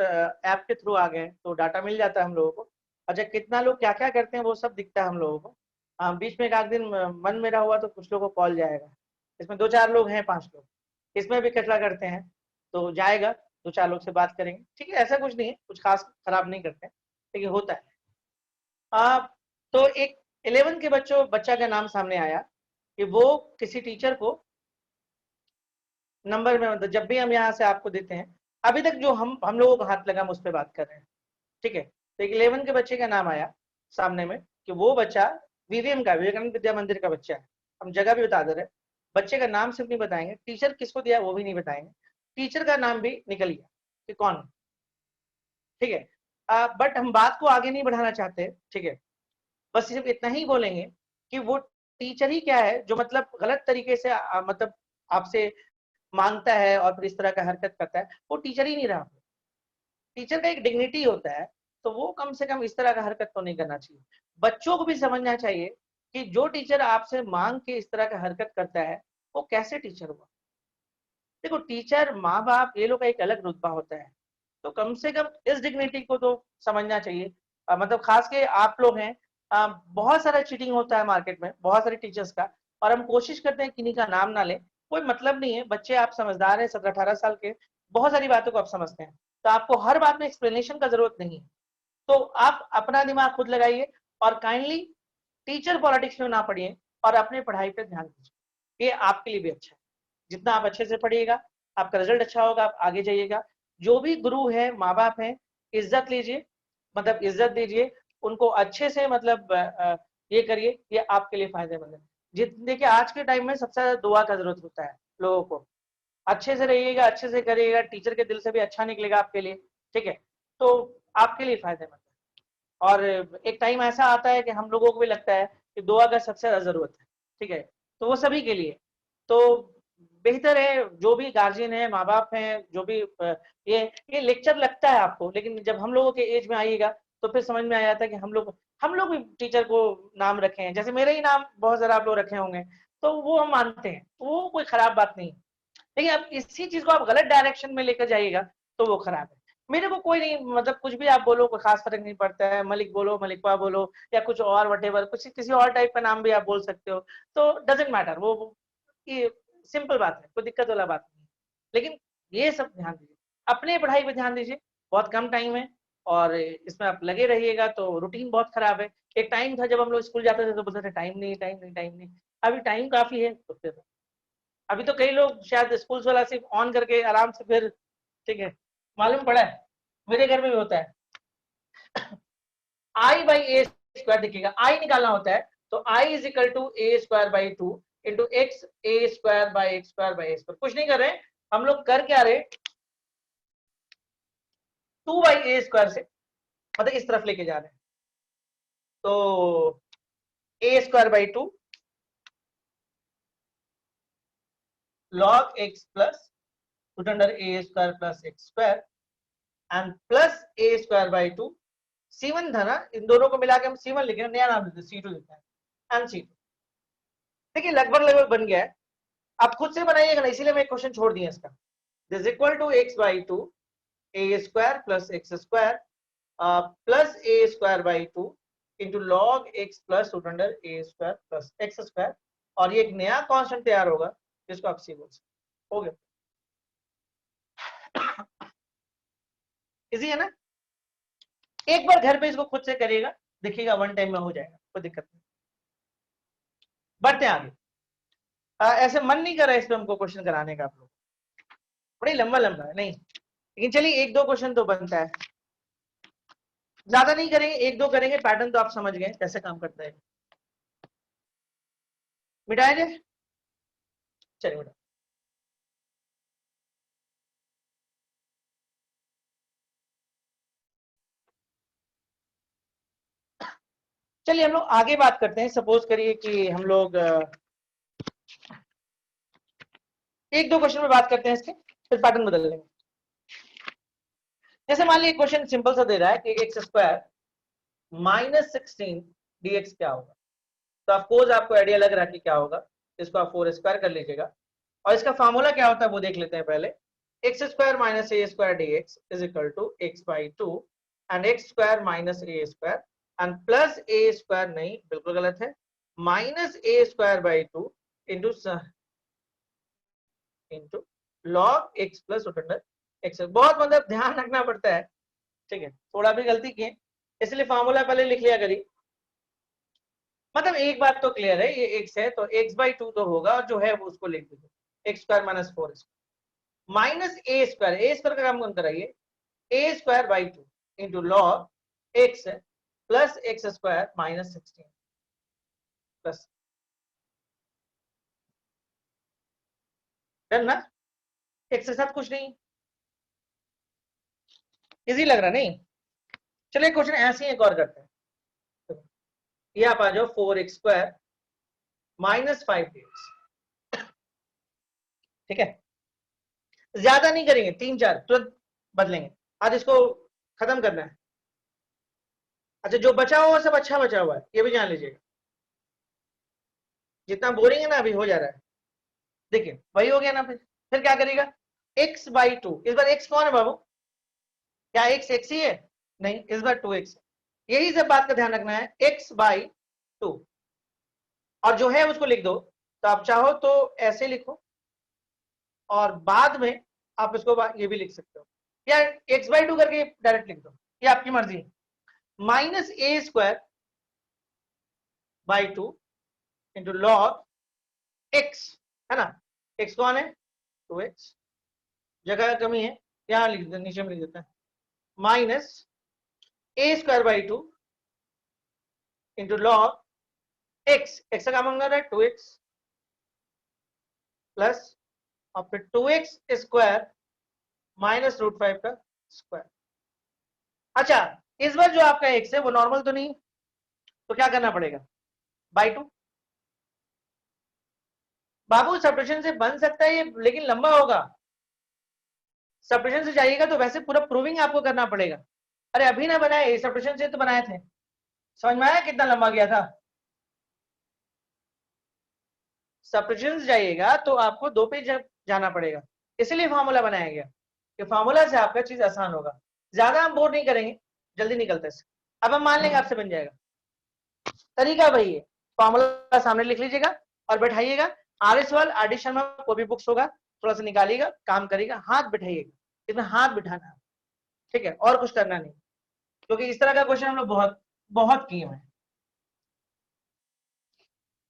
ऐप के थ्रू आ गए तो डाटा मिल जाता है हम लोगों को। अच्छा कितना लोग क्या क्या करते हैं वो सब दिखता है हम लोगों को। बीच में एक आध दिन मन मेरा हुआ तो कुछ लोगों को कॉल जाएगा, इसमें 2-4 लोग हैं, 5 लोग इसमें भी कचरा करते हैं, तो जाएगा 2-4 लोग से बात करेंगे, ठीक है, ऐसा कुछ नहीं है, कुछ खास खराब नहीं करते हैं, लेकिन होता है। तो एक 11 के बच्चा का नाम सामने आया कि वो किसी टीचर को नंबर में, मतलब जब भी हम यहाँ से आपको देते हैं, अभी तक जो हम लोगों को हाथ लगा हम उस पर बात कर रहे हैं, ठीक है। तो एक 11 के बच्चे का नाम आया सामने में कि वो बच्चा वीवीएम का, विवेकानंद विद्या मंदिर का बच्चा है। हम जगह भी बता दे रहे हैं, बच्चे का नाम सिर्फ नहीं बताएंगे, टीचर किसको दिया वो भी नहीं बताएंगे, टीचर का नाम भी निकल गया कि कौन, ठीक है। बट हम बात को आगे नहीं बढ़ाना चाहते, ठीक है, बस सिर्फ इतना ही बोलेंगे कि वो टीचर ही क्या है जो मतलब गलत तरीके से मतलब आपसे मांगता है और फिर इस तरह का हरकत करता है, वो टीचर ही नहीं रहा। टीचर का एक डिग्निटी होता है, तो वो कम से कम इस तरह का हरकत तो नहीं करना चाहिए। बच्चों को भी समझना चाहिए कि जो टीचर आपसे मांग के इस तरह का हरकत करता है वो कैसे टीचर हुआ। देखो टीचर माँ बाप ये लोग का एक अलग रुतबा होता है, तो कम से कम इस डिग्निटी को तो समझना चाहिए। मतलब खास के आप लोग हैं, बहुत सारा चीटिंग होता है मार्केट में, बहुत सारे टीचर्स का, और हम कोशिश करते हैं किन्हीं का नाम ना लें, कोई मतलब नहीं है, बच्चे आप समझदार हैं, 17-18 साल के, बहुत सारी बातों को आप समझते हैं, तो आपको हर बात में एक्सप्लेनेशन का जरूरत नहीं है। तो आप अपना दिमाग खुद लगाइए और काइंडली टीचर पॉलिटिक्स में ना पढ़िए और अपने पढ़ाई पर ध्यान दीजिए, ये आपके लिए भी अच्छा है। जितना आप अच्छे से पढ़िएगा आपका रिजल्ट अच्छा होगा, आप आगे जाइएगा। जो भी गुरु है, माँ बाप है, इज्जत लीजिए, मतलब इज्जत दीजिए उनको अच्छे से, मतलब ये करिए, ये आपके लिए फायदेमंद है। देखिए आज के टाइम में सबसे ज्यादा दुआ का जरूरत होता है लोगों को, अच्छे से रहिएगा, अच्छे से करिएगा, टीचर के दिल से भी अच्छा निकलेगा आपके लिए, ठीक है, तो आपके लिए फायदेमंद है। और एक टाइम ऐसा आता है कि हम लोगों को भी लगता है कि दुआ का सबसे ज्यादा जरूरत है, ठीक है, तो वो सभी के लिए। तो बेहतर है, जो भी गार्जियन है, माँ बाप हैं, जो भी ये लेक्चर लगता है आपको, लेकिन जब हम लोगों के एज में आइएगा तो फिर समझ में आ जाता है कि हम लोग भी टीचर को नाम रखे हैं, जैसे मेरे ही नाम बहुत सारा आप लोग रखे होंगे, तो वो हम मानते हैं, वो कोई खराब बात नहीं है। लेकिन अब इसी चीज को आप गलत डायरेक्शन में लेकर जाइएगा तो वो खराब है। मेरे को कोई नहीं, मतलब कुछ भी आप बोलो कोई खास फर्क नहीं पड़ता है, मलिक बोलो, मलिकवा बोलो, या कुछ और वटेवर, कुछ किसी और टाइप का नाम भी आप बोल सकते हो, तो डजेंट मैटर, वो ये सिंपल बात है, कोई दिक्कत वाला बात नहीं है। लेकिन ये सब ध्यान दीजिए, अपने पढ़ाई पे ध्यान दीजिए, बहुत कम टाइम है, और इसमें आप लगे रहिएगा। तो रूटीन बहुत खराब है। एक टाइम था जब हम लोग स्कूल जाते थे तो बोलते थे टाइम नहीं टाइम नहीं टाइम नहीं। अभी टाइम काफी है तो फिर अभी तो कई लोग शायद स्कूल वाला सिर्फ ऑन करके आराम से फिर ठीक है। मालूम पड़ा है, मेरे घर में भी होता है। आई बाई ए स्क्वायर देखिएगा, आई निकालना होता है तो I is equal to a square by two into x a square by x square by a square. कुछ नहीं कर रहे हम लोग, कर क्या रहे, 2 बाई ए स्क्वायर से मतलब इस तरफ लेके जा रहे हैं। तो a square by two log x plus root under a square plus x square and plus a square by two. C1 था ना, इन दोनों को मिला के हम C1 लिखे, नया नाम देते C2 देते हैं एंड C2। देखिए लगभग लगभग बन गया है। आप खुद से बनाइएगा ना, इसीलिए मैं क्वेश्चन छोड़ दिया इसका। This equal to x by two a square plus x square plus a square by two into log x plus root under a square plus x square. और ये एक नया कांस्टेंट तैयार होगा जिसको आप C बोल सकते हो गया। इजी है ना। एक बार घर पे इसको खुद से करिएगा, देखिएगा वन टाइम में हो जाएगा, कोई दिक्कत नहीं। बढ़ते आगे। ऐसे मन नहीं कर रहा है इस पे हमको क्वेश्चन कराने का, आप लोग बड़ी लंबा लंबा है नहीं, लेकिन चलिए एक दो क्वेश्चन तो बनता है। ज्यादा नहीं करेंगे, एक दो करेंगे, पैटर्न तो आप समझ गए कैसे काम करता है। मिटाए जाए, चलिए मिटा। चलिए हम लोग आगे बात करते हैं। सपोज करिए कि हम लोग एक दो क्वेश्चन में बात करते हैं इसके, फिर पैटर्न बदल लेंगे। जैसे मान लीजिए क्वेश्चन सिंपल सा दे रहा है कि एक्स स्क्वायर माइनस 16 dx क्या होगा। तो ऑफकोर्स आपको आइडिया लग रहा है कि क्या होगा, इसको आप 4 स्क्वायर कर लीजिएगा। और इसका फॉर्मूला क्या होता है वो देख लेते हैं पहले। X square minus a square dx is equal to x by two and x square minus a square and plus a square, नहीं बिल्कुल गलत है, minus a square by two into into log x plus root under x. बहुत मतलब ध्यान रखना पड़ता है, ठीक है, थोड़ा भी गलती किए इसलिए फॉर्मूला पहले लिख लिया करिए। मतलब एक बात तो क्लियर है, ये एक्स है तो एक्स बाई टू तो होगा, और जो है वो उसको लिख दीजिए x square minus 4 minus a square का काम कौन कराइए, a square by two into log x plus x square minus 16 plus. Done ना, एक्स के साथ कुछ नहीं, इजी लग रहा नहीं। चलिए क्वेश्चन ऐसे ही एक और करते हैं। ये आप आ जाओ 4x स्क्वायर माइनस 5dx, ठीक है। ज्यादा नहीं करेंगे, 3-4 तुरंत बदलेंगे, आज इसको खत्म करना है। अच्छा जो बचा हुआ सब अच्छा बचा हुआ है, ये भी जान लीजिएगा। जितना बोरिंग है ना अभी हो जा रहा है, देखिए वही हो गया ना। फिर क्या करेगा, x बाई टू, इस बार x कौन है बाबू, क्या x ही है, नहीं इस बार 2x। यही सब बात का ध्यान रखना है, x बाई टू, और जो है उसको लिख दो। तो आप चाहो तो ऐसे लिखो और बाद में आप इसको ये भी लिख सकते हो, या x बाई टू करके डायरेक्ट लिख दो, ये आपकी मर्जी है। Minus a square by two into log x, है ना, x कौन है 2x, जगह का कमी है यहां लिख देते, नीचे में लिख देते हैं, minus a square by two into log x का काम होगा 2x प्लस और फिर 2x स्क्वायर माइनस रूट 5 का स्क्वायर। अच्छा इस बार जो आपका x है वो नॉर्मल तो नहीं, तो क्या करना पड़ेगा, बाई टू। बाबू सब्ट्रैक्शन से बन सकता है ये, लेकिन लंबा होगा। सब्ट्रैक्शन से जाइएगा तो वैसे पूरा प्रूविंग आपको करना पड़ेगा। अरे अभी ना बनाए, सब्ट्रैक्शन से तो बनाए थे, समझ में आया कितना लंबा गया था। सब्ट्रैक्शन से जाइएगा तो आपको 2 पेज जाना पड़ेगा, इसलिए फार्मूला बनाया गया कि फार्मूला से आपका चीज आसान होगा। ज्यादा हम बोर नहीं करेंगे, जल्दी निकलते हैं। अब हम मान लेंगे आपसे बन जाएगा। तरीका वही है, फार्मूला सामने लिख लीजिएगा और बैठाइएगा। RS आर डी शर्मा को भी बुक्स होगा, थोड़ा सा निकालिएगा, काम करिएगा, हाथ बैठाइएगा, इसमें हाथ बिठाना है, ठीक है, और कुछ करना नहीं। क्योंकि इस तरह का क्वेश्चन हम लोग बहुत बहुत किए हैं।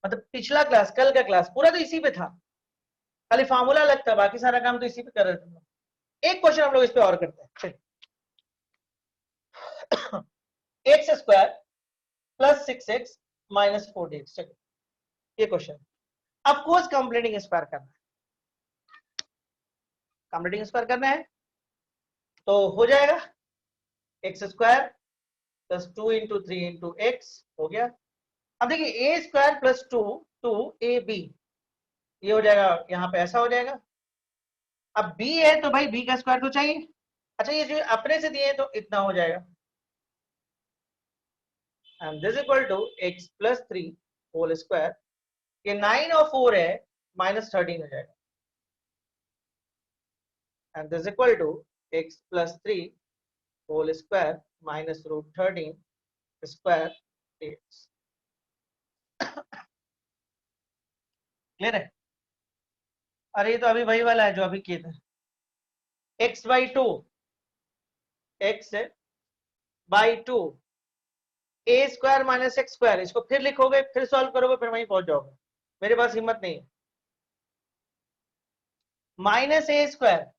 मतलब पिछला क्लास, कल का क्लास पूरा तो इसी पे था, खाली फार्मूला अलग था, बाकी सारा काम तो इसी पे कर रहे थे। एक क्वेश्चन हम लोग इस पे और करते हैं, चलिए। X square plus 6x minus 4dx, चलिए ये क्वेश्चन। अब कोर्स कंप्लीटिंग स्क्वायर करना है, कंप्लीटिंग स्क्वायर करना है तो हो जाएगा x square plus 2 into 3 into x, हो गया। अब देखिए a square plus 2 two a b, ये हो जाएगा, यहाँ पे ऐसा हो जाएगा। अब b है तो भाई b का स्क्वायर तो चाहिए। अच्छा ये जो अपने से दिए तो इतना हो जाएगा, and this equal to x plus 3 whole square, ये 9 और 4 है, माइनस 13 हो जाएगा, and this equal to x plus 3 whole square minus root 13 square dx। Clear है? अरे ये तो अभी वही वाला है जो अभी किए थे, x by 2, x by 2 A square minus x square, इसको फिर लिखोगे, फिर सॉल्व करोगे, फिर वहीं पहुंच जाओगे। मेरे पास हिम्मत नहीं है। माइनस ए स्क्वायर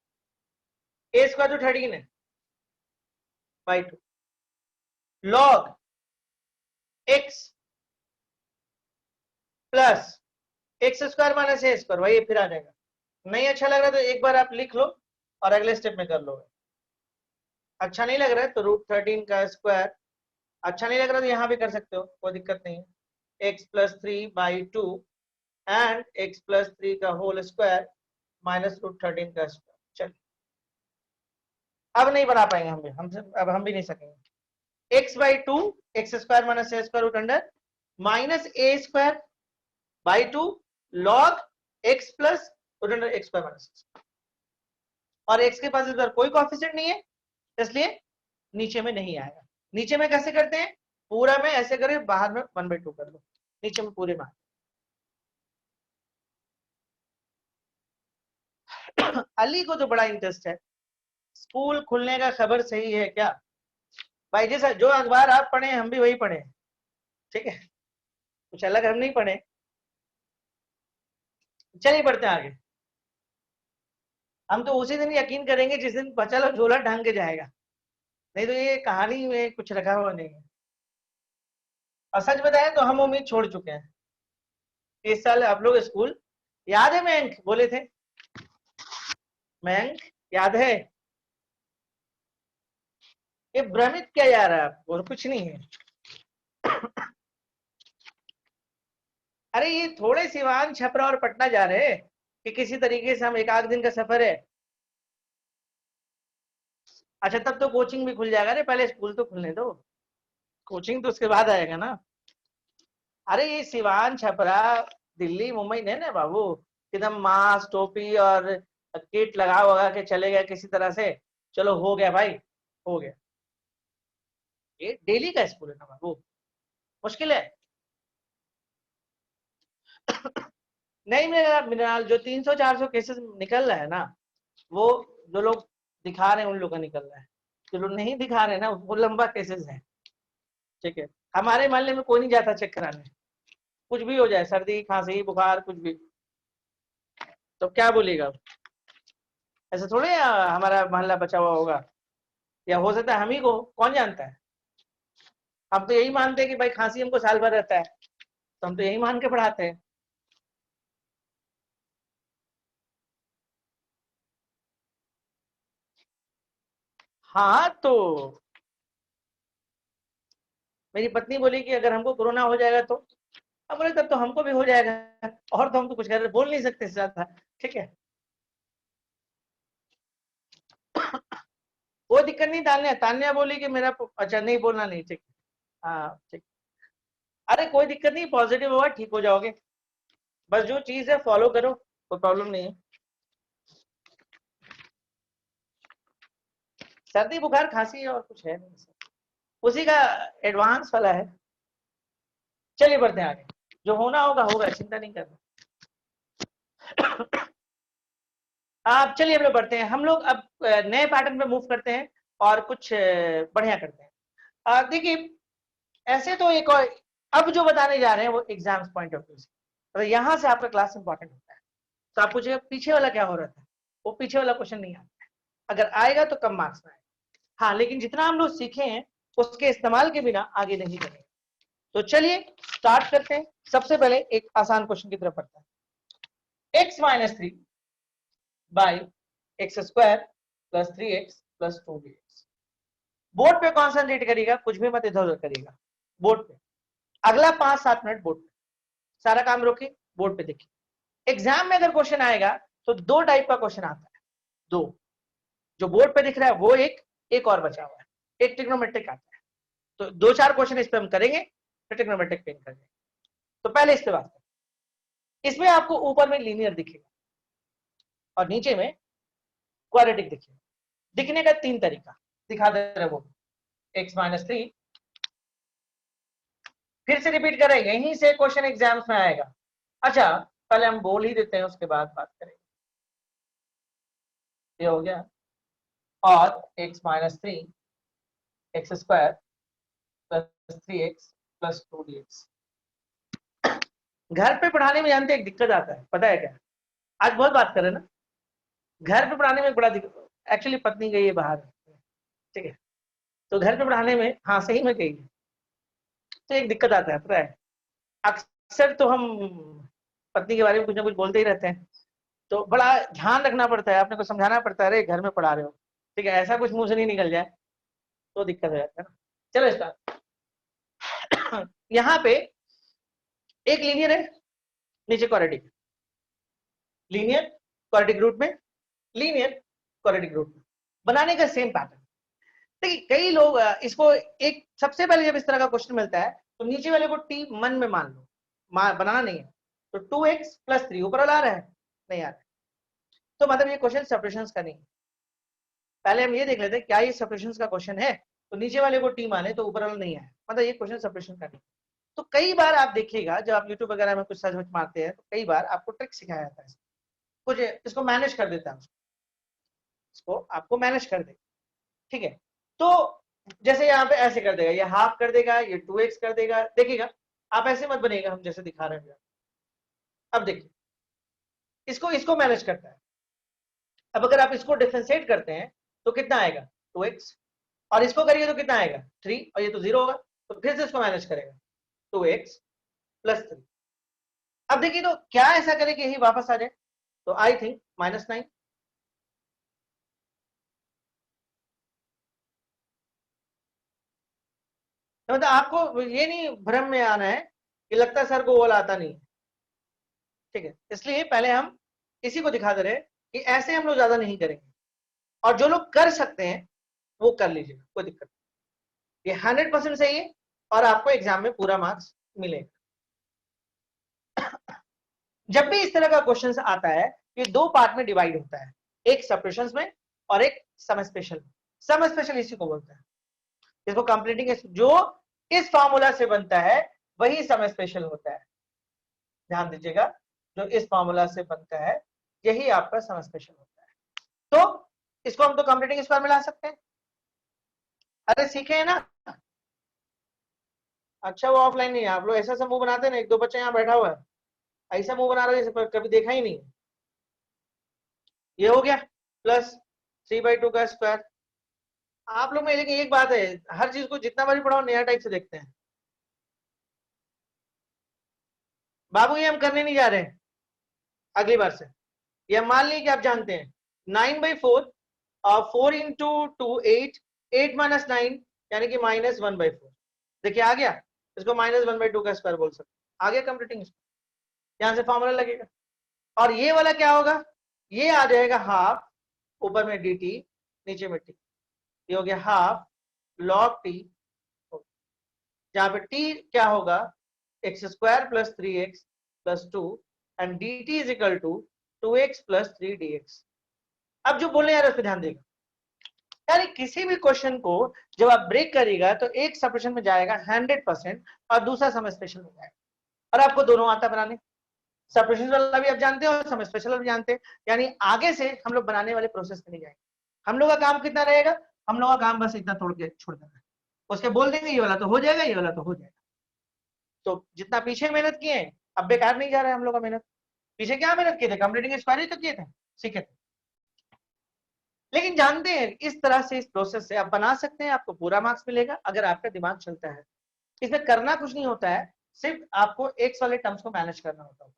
तो 13 है by 2, log x plus x square minus a square, वही फिर आ जाएगा। नहीं अच्छा लग रहा तो एक बार आप लिख लो और अगले स्टेप में कर लोगे। अच्छा नहीं लग रहा है तो रूट 13 का स्क्वायर, अच्छा नहीं लग रहा तो यहां भी कर सकते हो, कोई दिक्कत नहीं है। X plus 3 by 2 and x plus 3 का होल स्क्वायर माइनस रूट 13 का स्क्वायर। चलिए अब नहीं बना पाएंगे हम भी, हमसे अब हम भी नहीं सकेंगे। X by 2 x square minus a square root under minus a square by 2 log x plus root under x square minus, और एक्स के पास इस बार कोई कोएफिशिएंट नहीं है इसलिए नीचे में नहीं आएगा। नीचे में कैसे करते हैं, पूरा में ऐसे करें, बाहर में 1/2 कर लो, नीचे में पूरे में। अली को तो बड़ा इंटरेस्ट है, स्कूल खुलने का खबर सही है क्या भाई? जैसा जो अखबार आप पढ़े हम भी वही पढ़े, ठीक है, कुछ अलग हम नहीं पढ़े। चलिए बढ़ते हैं आगे। हम तो उसी दिन यकीन करेंगे जिस दिन बचा झोला ढंग के जाएगा, नहीं तो ये कहानी में कुछ रखा हुआ नहीं है। और सच बताएं तो हम उम्मीद छोड़ चुके हैं। इस साल आप लोग स्कूल, याद है मयंक बोले थे, मयंक याद है? ये भ्रमित क्या जा रहा है आपको, और कुछ नहीं है। अरे ये थोड़े सिवान छपरा और पटना जा रहे हैं कि किसी तरीके से हम एक आध दिन का सफर है। अच्छा तब तो कोचिंग भी खुल जाएगा, अरे पहले स्कूल तो खुलने दो, कोचिंग तो उसके बाद आएगा ना। अरे ये सिवान छपरा दिल्ली मुंबई नहीं ना बाबू, एकदम मास्क टोपी और किट लगा वगा के चले गए किसी तरह से, चलो हो गया भाई, हो गया। ये डेली का स्कूल है ना बाबू, मुश्किल है। नहीं मेरा मिनरल जो 300-400 केसेस निकल रहा है ना, वो जो लोग दिखा रहे हैं उन लोग का निकल रहा है, जो लोग नहीं दिखा रहे हैं ना वो लंबा केसेस है, ठीक है। हमारे मोहल्ले में कोई नहीं जाता चेक कराने, कुछ भी हो जाए, सर्दी खांसी बुखार कुछ भी, तो क्या बोलेगा? ऐसा थोड़े हमारा मोहल्ला बचा हुआ होगा, या हो सकता है हम ही को, कौन जानता है। हम तो यही मानते हैं कि भाई खांसी हमको साल भर रहता है, तो हम तो यही मान के पढ़ाते हैं। हाँ तो मेरी पत्नी बोली कि अगर हमको कोरोना हो जाएगा तो, अब बोले तब तो हमको भी हो जाएगा, और तो हम तो कुछ कर बोल नहीं सकते ज्यादा, ठीक है। वो दिक्कत नहीं, तान्या तान्या बोली कि मेरा अच्छा नहीं बोलना नहीं, ठीक। हाँ ठीक, अरे कोई दिक्कत नहीं, पॉजिटिव होगा ठीक हो जाओगे, बस जो चीज है फॉलो करो, कोई प्रॉब्लम नहीं है। सर्दी बुखार खांसी और कुछ है नहीं, उसी का एडवांस वाला है। चलिए बढ़ते हैं आगे, जो होना होगा होगा, चिंता नहीं करना। आप चलिए हम लोग बढ़ते हैं, हम लोग अब नए पैटर्न पे मूव करते हैं और कुछ बढ़िया करते हैं। देखिए ऐसे तो एक और अब जो बताने जा रहे हैं वो एग्जाम्स पॉइंट ऑफ व्यू से, तो यहां से आपका क्लास इंपॉर्टेंट होता है। तो आप पूछिए पीछे वाला क्या हो रहा था, वो पीछे वाला क्वेश्चन नहीं आता है, अगर आएगा तो कम मार्क्स में आएगा। हाँ लेकिन जितना हम लोग सीखे हैं उसके इस्तेमाल के बिना आगे नहीं बढ़ेंगे। तो चलिए स्टार्ट करते हैं। सबसे पहले एक आसान क्वेश्चन की तरफ पढ़ते हैं। x minus 3 by x square plus 3x plus 2dx। Board पे कॉन्सेंट्रेट करिएगा, कुछ भी मत इधर उधर करिएगा, बोर्ड पे। अगला 5-7 मिनट बोर्ड पे, सारा काम रोकिए, बोर्ड पे देखिए। एग्जाम में अगर क्वेश्चन आएगा तो दो टाइप का क्वेश्चन आता है, दो, जो बोर्ड पे दिख रहा है वो एक और बचा हुआ है, एक ट्रिग्नोमेट्रिक आता है। तो 2-4 क्वेश्चन इस पे हम करेंगे, फिर ट्रिग्नोमेट्रिक पे करेंगे। तो पहले इस पे बात करें। इसमें आपको ऊपर में लीनियर दिखेगा और नीचे में क्वाड्रेटिक दिखेगा। दिखने का 3 तरीका दिखा दे रहे वो, x माइनस 3, फिर से रिपीट करेंगे, यहीं से क्वेश्चन एग्जाम्स में आएगा। अच्छा पहले हम बोल ही देते हैं, उसके बाद बात करेंगे। ये हो गया, और x minus 3 x square plus 3x plus 2dx। घर पे पढ़ाने में जानते एक दिक्कत आता है, पता है क्या? आज बहुत बात करें ना, घर पे पढ़ाने में बड़ा दिक्कत, एक्चुअली पत्नी गई है बाहर, ठीक है, तो घर पे पढ़ाने में, हाँ सही में गई है, तो एक दिक्कत आता है, पता है अक्सर तो हम पत्नी के बारे में कुछ ना कुछ बोलते ही रहते हैं, तो बड़ा ध्यान रखना पड़ता है, अपने को समझाना पड़ता है, अरे घर में पढ़ा रहे हो, ठीक है, ऐसा कुछ मुंह से नहीं निकल जाए तो दिक्कत हो जाता है ना। चलो स्टार्ट। यहाँ पे एक लीनियर है, नीचे क्वाड्रेटिक, लीनियर क्वाड्रेटिक रूट में, लीनियर क्वाड्रेटिक रूट में बनाने का सेम पैटर्न। देखिए कई लोग इसको, एक सबसे पहले जब इस तरह का क्वेश्चन मिलता है तो नीचे वाले को टी मन में मान लो, बनाना नहीं है, तो 2x प्लस 3 ऊपर वाला आ रहा है, नहीं आ रहा है, तो मतलब ये क्वेश्चन सेपरेशंस का नहीं है। पहले हम ये देख लेते हैं क्या ये सेपरेशंस का क्वेश्चन है, तो नीचे वाले को टी माने तो ऊपर वाला नहीं आया, मतलब ये क्वेश्चन सेपरेशन का नहीं। तो कई बार आप देखिएगा जब आप यूट्यूब वगैरह में कुछ सर्च मारते हैं तो कई बार आपको ट्रिक सिखाया जाता है, कुछ इसको मैनेज कर देता है, इसको आपको मैनेज कर दे, ठीक है। तो जैसे यहाँ पे ऐसे कर देगा, ये हाफ कर देगा, ये 2x कर देगा, देखिएगा आप ऐसे मत बनेगा हम जैसे दिखा रहे हैं। अब देखिए इसको इसको मैनेज करता है। अब अगर आप इसको डिफरेंशिएट करते हैं तो कितना आएगा 2x, और इसको करिए तो कितना आएगा 3, और ये तो 0 होगा, तो फिर से इसको मैनेज करेगा 2x प्लस 3। अब देखिए तो क्या ऐसा करे कि यही वापस आ जाए, तो आई थिंक -9। तो मतलब आपको ये नहीं भ्रम में आना है कि लगता है सर को वो आता नहीं, ठीक है, इसलिए पहले हम इसी को दिखा दे रहे हैं कि ऐसे हम लोग ज्यादा नहीं करेंगे, और जो लोग कर सकते हैं वो कर लीजिएगा, कोई दिक्कत नहीं, ये 100% सही है और आपको एग्जाम में पूरा मार्क्स मिलेगा। जब भी इस तरह का क्वेश्चन आता है, ये दो पार्ट में डिवाइड होता है, एक सेपरेशन में और एक सम स्पेशल में। सम स्पेशल इसी को बोलते हैं, इसको कंप्लीटिंग, जो इस फॉर्मूला से बनता है वही सम स्पेशल होता है, ध्यान दीजिएगा, जो इस फॉर्मूला से बनता है यही आपका सम स्पेशल होता है। तो इसको हम तो कंप्लीटिंग स्क्वायर में ला सकते हैं, अरे सीखे हैं ना। अच्छा वो ऑफलाइन नहीं है, आप लोग ऐसा मुंह बनाते हैं ना, एक दो बच्चे यहाँ बैठा हुआ है ऐसा मुंह बना रहे हैं जैसे कभी देखा ही नहीं। ये हो गया प्लस 3/2 का स्क्वायर। आप लोग में लेकिन एक बात है, हर चीज को जितना बारी पढ़ाओ नया टाइप से देखते हैं। बाबू ये हम करने नहीं जा रहे हैं अगली बार से, ये मान लीजिए कि आप जानते हैं 9/4 और 4 इंटू 2 8, 8 माइनस 9 यानी कि -1/4। देखिए आ गया, इसको -1/2 का स्क्वायर बोल सकते, आ गया कंप्लीटिंग, यहां से फॉर्मूला लगेगा। और ये वाला क्या होगा, ये आ जाएगा हाफ, ऊपर में dt, नीचे में t, ये हो गया हाफ log t, जहां पे t क्या होगा x square plus 3x plus 2 and dt is equal to 2x plus 3 dx। अब जो बोलने यार उस पर ध्यान देगा, यानी किसी भी क्वेश्चन को जब आप ब्रेक करिएगा तो एक सेपरेशन में जाएगा 100% और दूसरा सम स्पेशल में जाएगा, और आपको दोनों आता बनाने, सेपरेशन वाला भी आप जानते हो, सम स्पेशल वाला भी जानते हैं, यानी आगे से हम लोग बनाने वाले प्रोसेस में नहीं जाएंगे। हम लोग का काम कितना रहेगा, हम लोग का काम बस इतना तोड़ के छोड़ देना है, उसके बोल देंगे ये वाला तो हो जाएगा, ये वाला तो हो जाएगा। तो जितना पीछे मेहनत किए हैं अब बेकार नहीं जा रहा है हम लोग का मेहनत। पीछे क्या मेहनत किए थे, कंप्लीटिंग स्क्वायर तो किए थे, सीखे थे। लेकिन जानते हैं इस तरह से, इस प्रोसेस से आप बना सकते हैं, आपको पूरा मार्क्स मिलेगा अगर आपका दिमाग चलता है। इसमें करना कुछ नहीं होता है, सिर्फ आपको एक्स वाले टर्म्स को मैनेज करना होता है।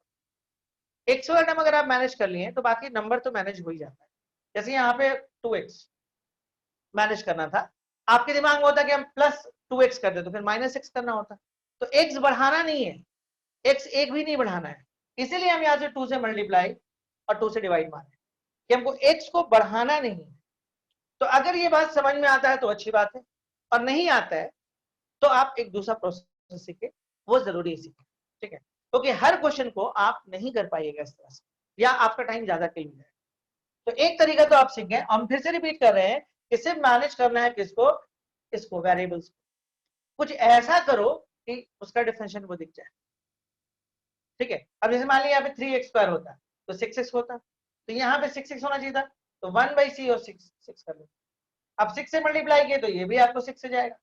एक्स वाला टर्म अगर आप मैनेज कर लिए तो बाकी नंबर तो मैनेज हो ही जाता है। जैसे यहाँ पे 2x मैनेज करना था, आपके दिमाग में होता कि हम प्लस 2x कर दे तो फिर माइनस x करना होता। तो x बढ़ाना नहीं है, x एक भी नहीं बढ़ाना है, इसीलिए हम यहाँ से 2 से मल्टीप्लाई और 2 से डिवाइड मारे कि हमको x को बढ़ाना नहीं है। तो अगर ये बात समझ में आता है तो अच्छी बात है, और नहीं आता है तो आप एक दूसरा प्रोसेस सीखे, वो जरूरी है सीखे, ठीक है। क्योंकि हर क्वेश्चन को आप नहीं कर पाइएगा इस तरह से, या आपका टाइम ज्यादा किल जाए। तो एक तरीका तो आप सीख गए, हम फिर से रिपीट कर रहे हैं कि सिर्फ मैनेज करना है किसको, इसको वेरिएबल्स को। कुछ ऐसा करो कि उसका डिफरेंशियल वो दिख जाए, ठीक है। अब जैसे मान लिया यहाँ पे 3x स्क्वायर होता है तो 6x होता, तो यहाँ पे 6x होना चाहिए था, तो 1/c और 6 कर लो। अब 6 से मल्टीप्लाई किए तो ये भी आपको 6 से जाएगा।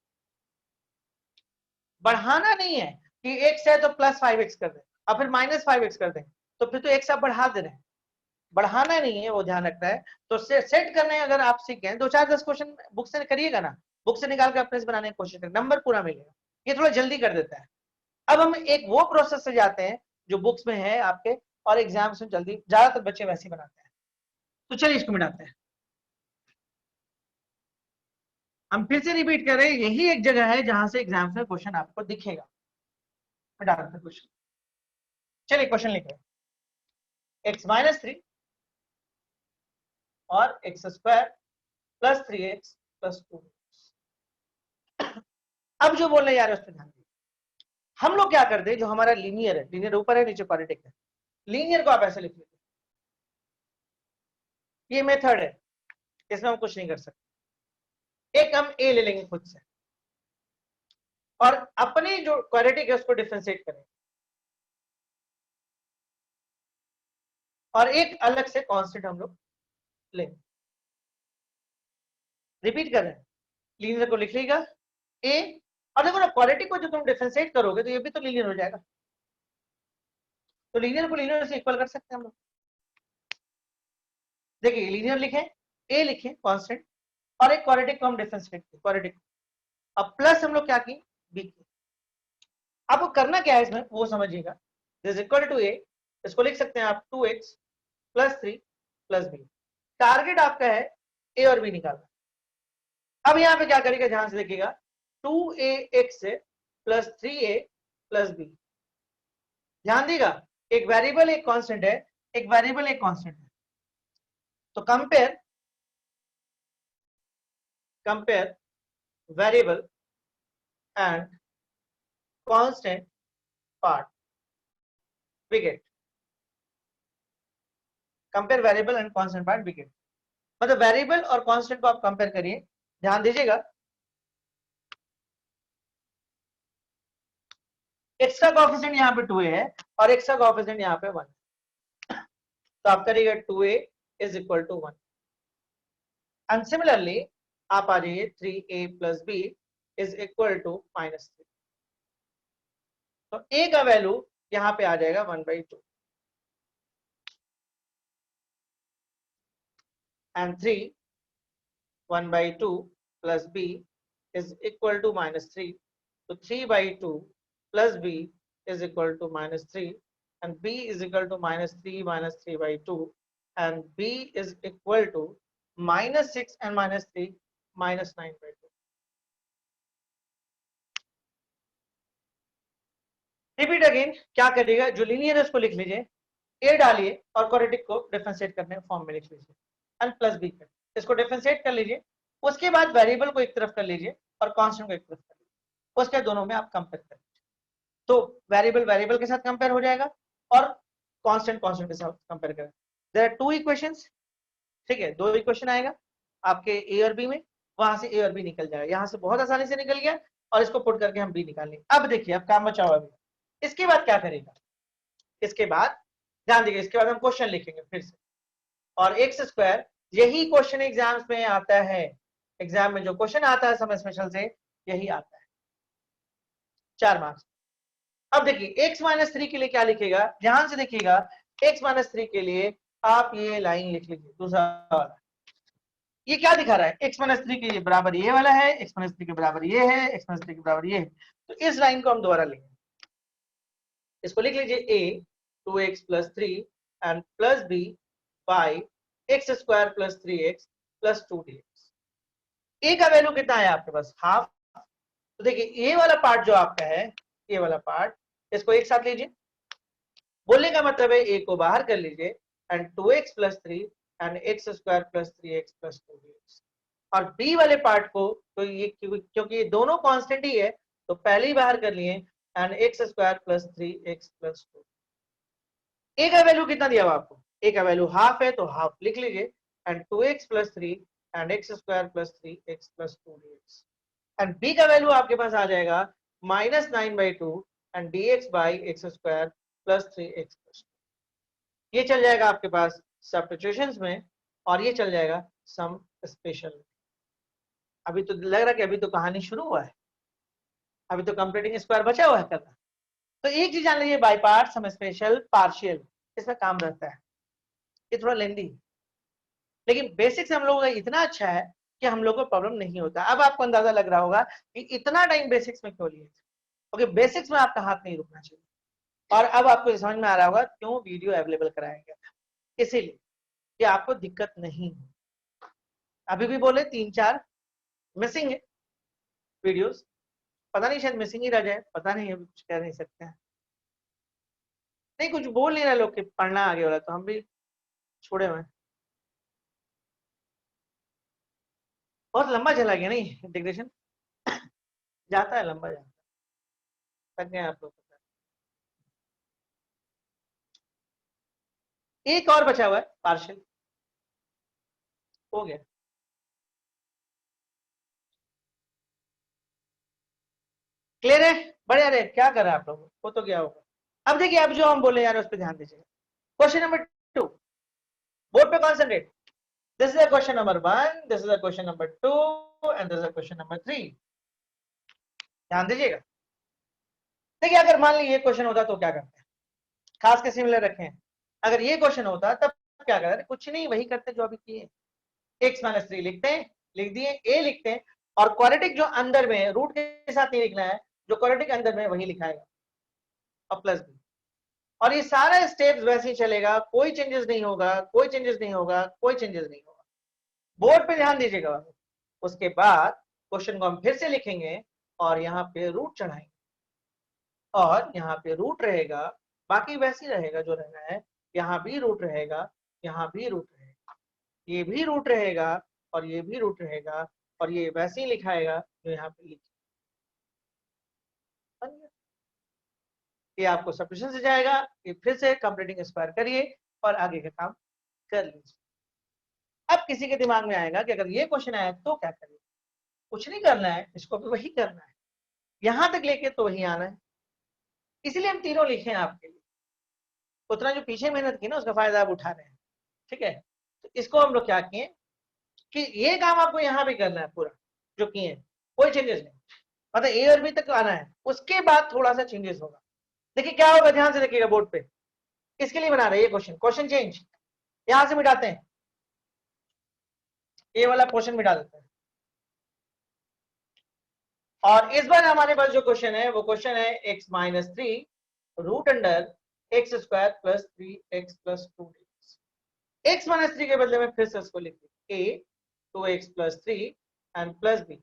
बढ़ाना नहीं है कि x है तो प्लस 5x कर दें और फिर माइनस 5x कर दें, तो फिर तो x आप बढ़ा दे रहे हैं, बढ़ाना नहीं है, वो ध्यान रखना है। तो सेट करने अगर आप सीख गए, 2-4-10 क्वेश्चन बुक से करिएगा ना, बुक से निकाल के अपने से बनाने की कोशिश करें, नंबर पूरा मिलेगा। ये थोड़ा जल्दी कर देता है। अब हम एक वो प्रोसेस से जाते हैं जो बुक्स में है आपके, और एग्जाम्स में जल्दी ज्यादातर बच्चे वैसे ही बनाते हैं। तो चलिए इसको मिटाते हैं। हम फिर से रिपीट कर रहे हैं, यही एक जगह है जहां से एग्जाम्स में क्वेश्चन आपको दिखेगा। मिटाते हैं क्वेश्चन। चलिए क्वेश्चन लिखे, x-3 और x² प्लस 3x प्लस 2। अब जो बोलने जा रहे हैं उस पर ध्यान दीजिए। हम लोग क्या करते हैं, जो हमारा लीनियर है, लीनियर ऊपर है नीचे क्वाड्रेटिक है, लीनियर को आप ऐसे लिख लेते, ये मेथड है, इसमें हम कुछ नहीं कर सकते। एक हम ए ले लेंगे खुद से और अपने जो क्वाड्रेटिक है उसको डिफरेंशिएट करेंगे, और एक अलग से कांस्टेंट हम लोग लेंगे। रिपीट कर रहे हैं, लीनियर को लिख लीजिएगा ए, और देखो ना क्वाड्रेटिक को जो तुम डिफरेंशिएट करोगे तो ये भी तो लीनियर हो जाएगा। तो लीनियर को लीनियर से इक्वल कर सकते हैं हम लोग। देखिए लीनियर लिखे, ए लिखे कांस्टेंट, और एक क्वाड्रेटिक को हम डिफरेंशिएट किए क्वाड्रेटिक। अब प्लस हम लोग क्या की, बी की। आपको करना क्या है इसमें वो समझिएगा, दिस इक्वल टू ए, इसको लिख सकते हैं आप 2x plus 3 plus B. Target आपका है ए और बी निकालना। अब यहाँ पे क्या करेगा, ध्यान से देखिएगा, 2ax से प्लस 3a प्लस बी। ध्यान देगा, एक वेरिएबल एक कांस्टेंट है, एक वेरिएबल एक कांस्टेंट है। तो compare variable and constant part, we get compare variable and constant part we get। मतलब वेरिएबल और कांस्टेंट को आप कंपेयर करिए, ध्यान दीजिएगा। x का कोएफिशिएंट यहाँ पे 2a है और x का कोएफिशिएंट यहाँ पे 1, तो आप करिएगा 2a is equal to 1। And similarly आप आ जाइए 3a plus b is equal to -3। तो a का वैल्यू यहाँ पे आ जाएगा 1/2, and 3 1/2 plus b is equal to -3. So 3/2 plus b is equal to -3, and b is equal to -3 minus 3/2, and b is equal to -6 and -3 -9/2. Repeat again, क्या करिएगा, जो linear है उसको लिख लीजिए, ए डालिए और क्वाड्रेटिक को डिफरेंशिएट करने फॉर्म में लिख लीजिए, एंड प्लस बी कर, इसको डिफरेंशिएट कर लीजिए। उसके बाद वेरिएबल को एक तरफ कर लीजिए और कांस्टेंट को एक तरफ कर लीजिए, उसके दोनों में आप कंपेयर कर लीजिए। तो वेरिएबल वेरिएबल के साथ कंपेयर हो जाएगा और कांस्टेंट कांस्टेंट के साथ कंपेयर करें। देयर आर 2 इक्वेशंस, ठीक है, 2 इक्वेशन आएगा आपके ए और बी में, वहां से ए और बी निकल जाएगा, यहां से बहुत आसानी से निकल गया, और इसको पुट करके हम बी निकाल लेंगे। अब देखिए, अब काम बचा हुआ अभी, इसके बाद क्या करेगा, इसके बाद ध्यान दीजिए, इसके बाद हम क्वेश्चन लिखेंगे फिर से, और x², यही क्वेश्चन एग्जाम्स में आता है। एग्जाम में जो क्वेश्चन आता है समर स्पेशल से, यही आता है 4 मार्क्स। अब देखिए x माइनस 3 के लिए क्या लिखेगा, ध्यान से देखिएगा। x माइनस 3 के लिए आप ये लाइन लिख लीजिए, दूसरा वाला। ये क्या दिखा रहा है, x माइनस 3 के बराबर ये वाला है, x माइनस 3 के बराबर ये है, x माइनस 3 के बराबर ये है। तो इस लाइन को हम दोबारा लिखेंगे, इसको लिख लीजिए a 2x plus 3 and plus b by x square plus 3x plus 2dx। a का वैल्यू कितना है आपके पास, हाफ। तो देखिए ये वाला पार्ट जो आपका है, ये वाला पार्ट, इसको एक साथ लीजिए। बोलने का मतलब है a को बाहर कर लीजिए and 2x plus 3 and x square plus 3x plus 2dx। और b वाले पार्ट को, तो ये क्योंकि ये दोनों कांस्टेंट ही है तो पहले ही बाहर कर लिए and x square plus 3x plus 2। a का वैल्यू कितना दिया हुआ आपको, a का वैल्यू हाफ है तो हाफ लिख लीजिए and 2x plus 3 and x square plus 3x plus 2dx। And b का वैल्यू आपके पास आ जाएगा -9/2 and dx by x square plus 3x plus 2। ये चल जाएगा आपके पास सब्स्टिट्यूशंस में और ये चल जाएगा सम स्पेशल। अभी तो लग रहा है कि अभी तो कहानी शुरू हुआ है, अभी तो कंप्लीटिंग स्क्वायर बचा हुआ है करना। तो एक चीज जान लीजिए, by part, some special, partial, इसमें काम रहता है। ये थोड़ा लेंदी, लेकिन बेसिक्स हम लोगों का इतना अच्छा है कि हम लोग को प्रॉब्लम नहीं होता। अब आपको अंदाजा लग रहा होगा कि इतना टाइम बेसिक्स में क्यों लिए, क्योंकि बेसिक्स में आपका हाथ नहीं रुकना चाहिए। और अब आपको समझ में आ रहा होगा क्यों वीडियो अवेलेबल कराया गया था, इसीलिए कि आपको दिक्कत नहीं हो। अभी भी बोले 3-4 मिसिंग है वीडियोस, पता नहीं शायद मिसिंग ही रह जाए, पता नहीं, अभी कुछ कह नहीं सकते हैं। नहीं कुछ बोल नहीं रहे लोग कि पढ़ना आगे वाला, तो हम भी छोड़े हुए। बहुत लंबा चला गया नहीं इंटीग्रेशन, जाता है लंबा, जाता है, थक गए आप लोग। एक और बचा हुआ है पार्शियल, हो गया। क्लियर है, बढ़िया रहे, क्या कर रहे हैं आप लोग, वो तो क्या होगा। अब देखिए, अब जो हम बोले यार उस पर ध्यान दीजिए। क्वेश्चन नंबर 2, बोर्ड पे concentrate. This is the question number 1, this is the question number 2 and this is the question number 3। ध्यान दीजिएगा। देखिए अगर मान लीजिए ये क्वेश्चन होता तो क्या करते हैं, खास के सिमिलर रखें। अगर ये क्वेश्चन होता तब क्या करते, कुछ नहीं, वही करते जो अभी किए। x माइनस 3 लिखते हैं, लिख दिए, a लिखते हैं, और क्वाड्रेटिक जो अंदर में रूट के साथ नहीं लिखना है, जो क्वाड्रेटिक अंदर में वही लिखाएगा, और प्लस b। और ये सारा स्टेप्स वैसे ही चलेगा, कोई चेंजेस नहीं होगा, कोई चेंजेस नहीं होगा, कोई चेंजेस नहीं होगा। बोर्ड पे ध्यान दीजिएगा। उसके बाद क्वेश्चन को हम फिर से लिखेंगे और यहाँ पे रूट चढ़ाएंगे, और यहाँ पे रूट रहेगा, बाकी वैसे ही रहेगा जो रहना है। यहाँ भी रूट रहेगा, यहाँ भी रूट रहेगा, ये भी रूट रहेगा, और ये भी रूट रहेगा, और ये वैसे ही लिखाएगा जो यहाँ पे लिखा। ये आपको सब्स्टिट्यूशन से जाएगा, ये फिर से कंप्लीटिंग स्क्वायर करिए और आगे का काम कर लीजिए। अब किसी के दिमाग में आएगा कि अगर ये क्वेश्चन आया तो क्या करें, कुछ नहीं करना है, इसको भी वही करना है, यहां तक लेके तो वही आना है। इसलिए हम तीनों लिखे हैं आपके लिए, उतना जो पीछे मेहनत की ना उसका फायदा आप उठा रहे हैं। ठीक है, तो इसको हम लोग क्या किए कि ये काम आपको यहाँ भी करना है पूरा जो किए, कोई चेंजेस नहीं, मतलब ए और बी तक आना है, उसके बाद थोड़ा सा चेंजेस होगा। देखिए क्या होगा, ध्यान से देखिएगा बोर्ड पे, इसके लिए बना रहे हैं ये क्वेश्चन, क्वेश्चन चेंज, यहां से मिटाते हैं, ये वाला क्वेश्चन मिटा देते हैं। और इस बार हमारे पास जो क्वेश्चन है वो क्वेश्चन है x minus 3 root under x square plus 3x plus 2dx। x minus 3 के बदले में फिर से इसको लिख a 2x plus 3 and plus b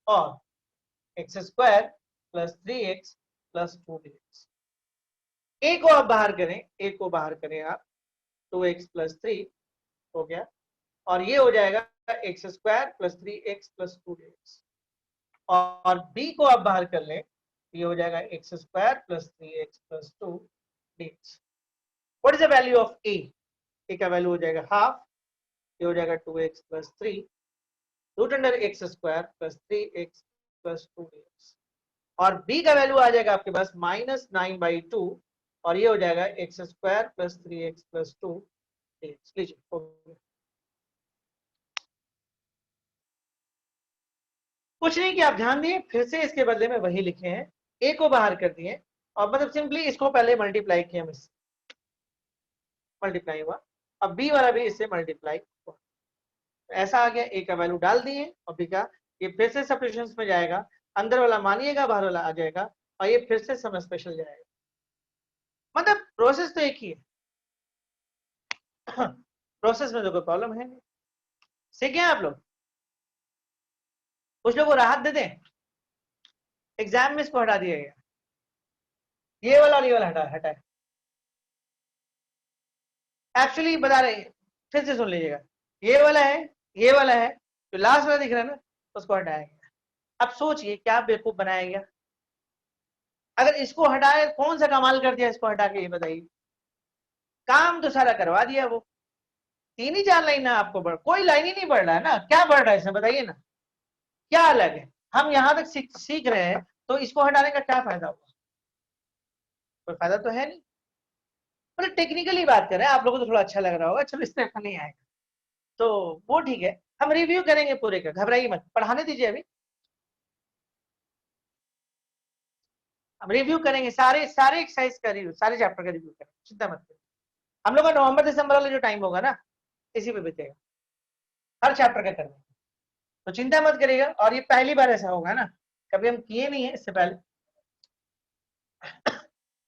और x square plus 3x plus 2dx। a को आप बाहर करें, a को बाहर करें आप, 2x प्लस 3 हो गया, और ये हो जाएगा x square plus 3x plus 2dx। और b को आप बाहर कर लें, ये हो जाएगा x square plus 3x plus 2dx। What is the value of a? a का वैल्यू हो जाएगा हाफ, ये हो जाएगा 2x plus 3 root under x square plus 3x plus 2dx। और b का वैल्यू आ जाएगा आपके पास -9/2, और ये हो जाएगा x square plus 3x plus 2dx। लीजिए, कुछ नहीं कि आप ध्यान दिए, फिर से इसके बदले में वही लिखे हैं, ए को बाहर कर दिए और मतलब सिंपली इसको पहले मल्टीप्लाई किया, इससे मल्टीप्लाई हुआ, अब बी वाला भी इससे मल्टीप्लाई हुआ, ऐसा आ गया। ए का वैल्यू डाल दिए और बी का, ये फिर से सब्स्टिट्यूशंस में जाएगा, अंदर वाला मानिएगा बाहर वाला आ जाएगा और ये फिर से सम स्पेशल जाएगा। मतलब प्रोसेस तो एक ही है, प्रोसेस में तो कोई प्रॉब्लम है नहीं। सीखे आप लोग? कुछ लोगों को राहत दे दें, एग्जाम में इसको हटा दिया गया, ये वाला और ये वाला हटा है। एक्चुअली बता रहे हैं, फिर से सुन लीजिएगा, ये वाला है, ये वाला है, जो लास्ट वाला दिख रहा है ना, उसको हटाया गया। अब सोचिए क्या बेवकूफ बनाया गया, अगर इसको हटाए कौन सा कमाल कर दिया इसको हटा के, ये बताइए। काम तो सारा करवा दिया वो, 3 ही 4 लाइन है आपको कोई लाइन ही नहीं बढ़ रहा है ना, क्या बढ़ रहा है इसमें बताइए ना, क्या अलग है? हम यहां तक सीख रहे हैं, तो इसको हटाने का क्या फायदा होगा? कोई फायदा तो है नहीं। मतलब टेक्निकली बात कर रहे हैं, आप लोगों को तो थोड़ा अच्छा लग रहा होगा, चलो इस तरह का नहीं आएगा तो वो ठीक है, हम रिव्यू करेंगे पूरे का, घबराइए मत, पढ़ाने दीजिए अभी, हम रिव्यू करेंगे सारे सारे एक्सरसाइज का रिव्यू, सारे चैप्टर का रिव्यू करेंगे, चिंता मत करिए। हम लोग का नवंबर दिसंबर वाला जो टाइम होगा ना, इसी पे बीतेगा, हर चैप्टर का करने, तो चिंता मत करिएगा। और ये पहली बार ऐसा होगा ना, कभी हम किए नहीं है इससे पहले,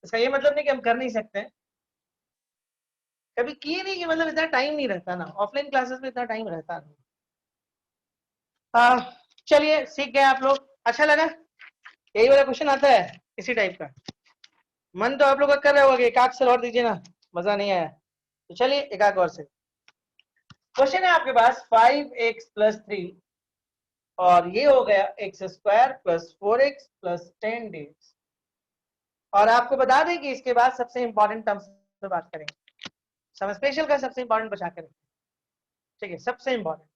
इसका ये मतलब नहीं कि हम कर नहीं सकते, कभी किए नहीं कि मतलब इतना टाइम नहीं रहता ना, ऑफलाइन क्लासेस में इतना टाइम रहता नहीं। चलिए सीख गए आप लोग, अच्छा लगा? यही वाला क्वेश्चन आता है इसी टाइप का, मन तो आप लोग का कर रहे होगा कि एक आध सर और दीजिए ना, मजा नहीं आया, तो चलिए एक आध और से क्वेश्चन है आपके पास, 5x+3 और ये हो गया x² + 4x + 10dx, और आपको बता दें कि इसके बाद सबसे इंपॉर्टेंट टर्म्स पे बात करेंगे, सम स्पेशल का सबसे इंपॉर्टेंट बचा करेंगे, ठीक है, सबसे इंपॉर्टेंट।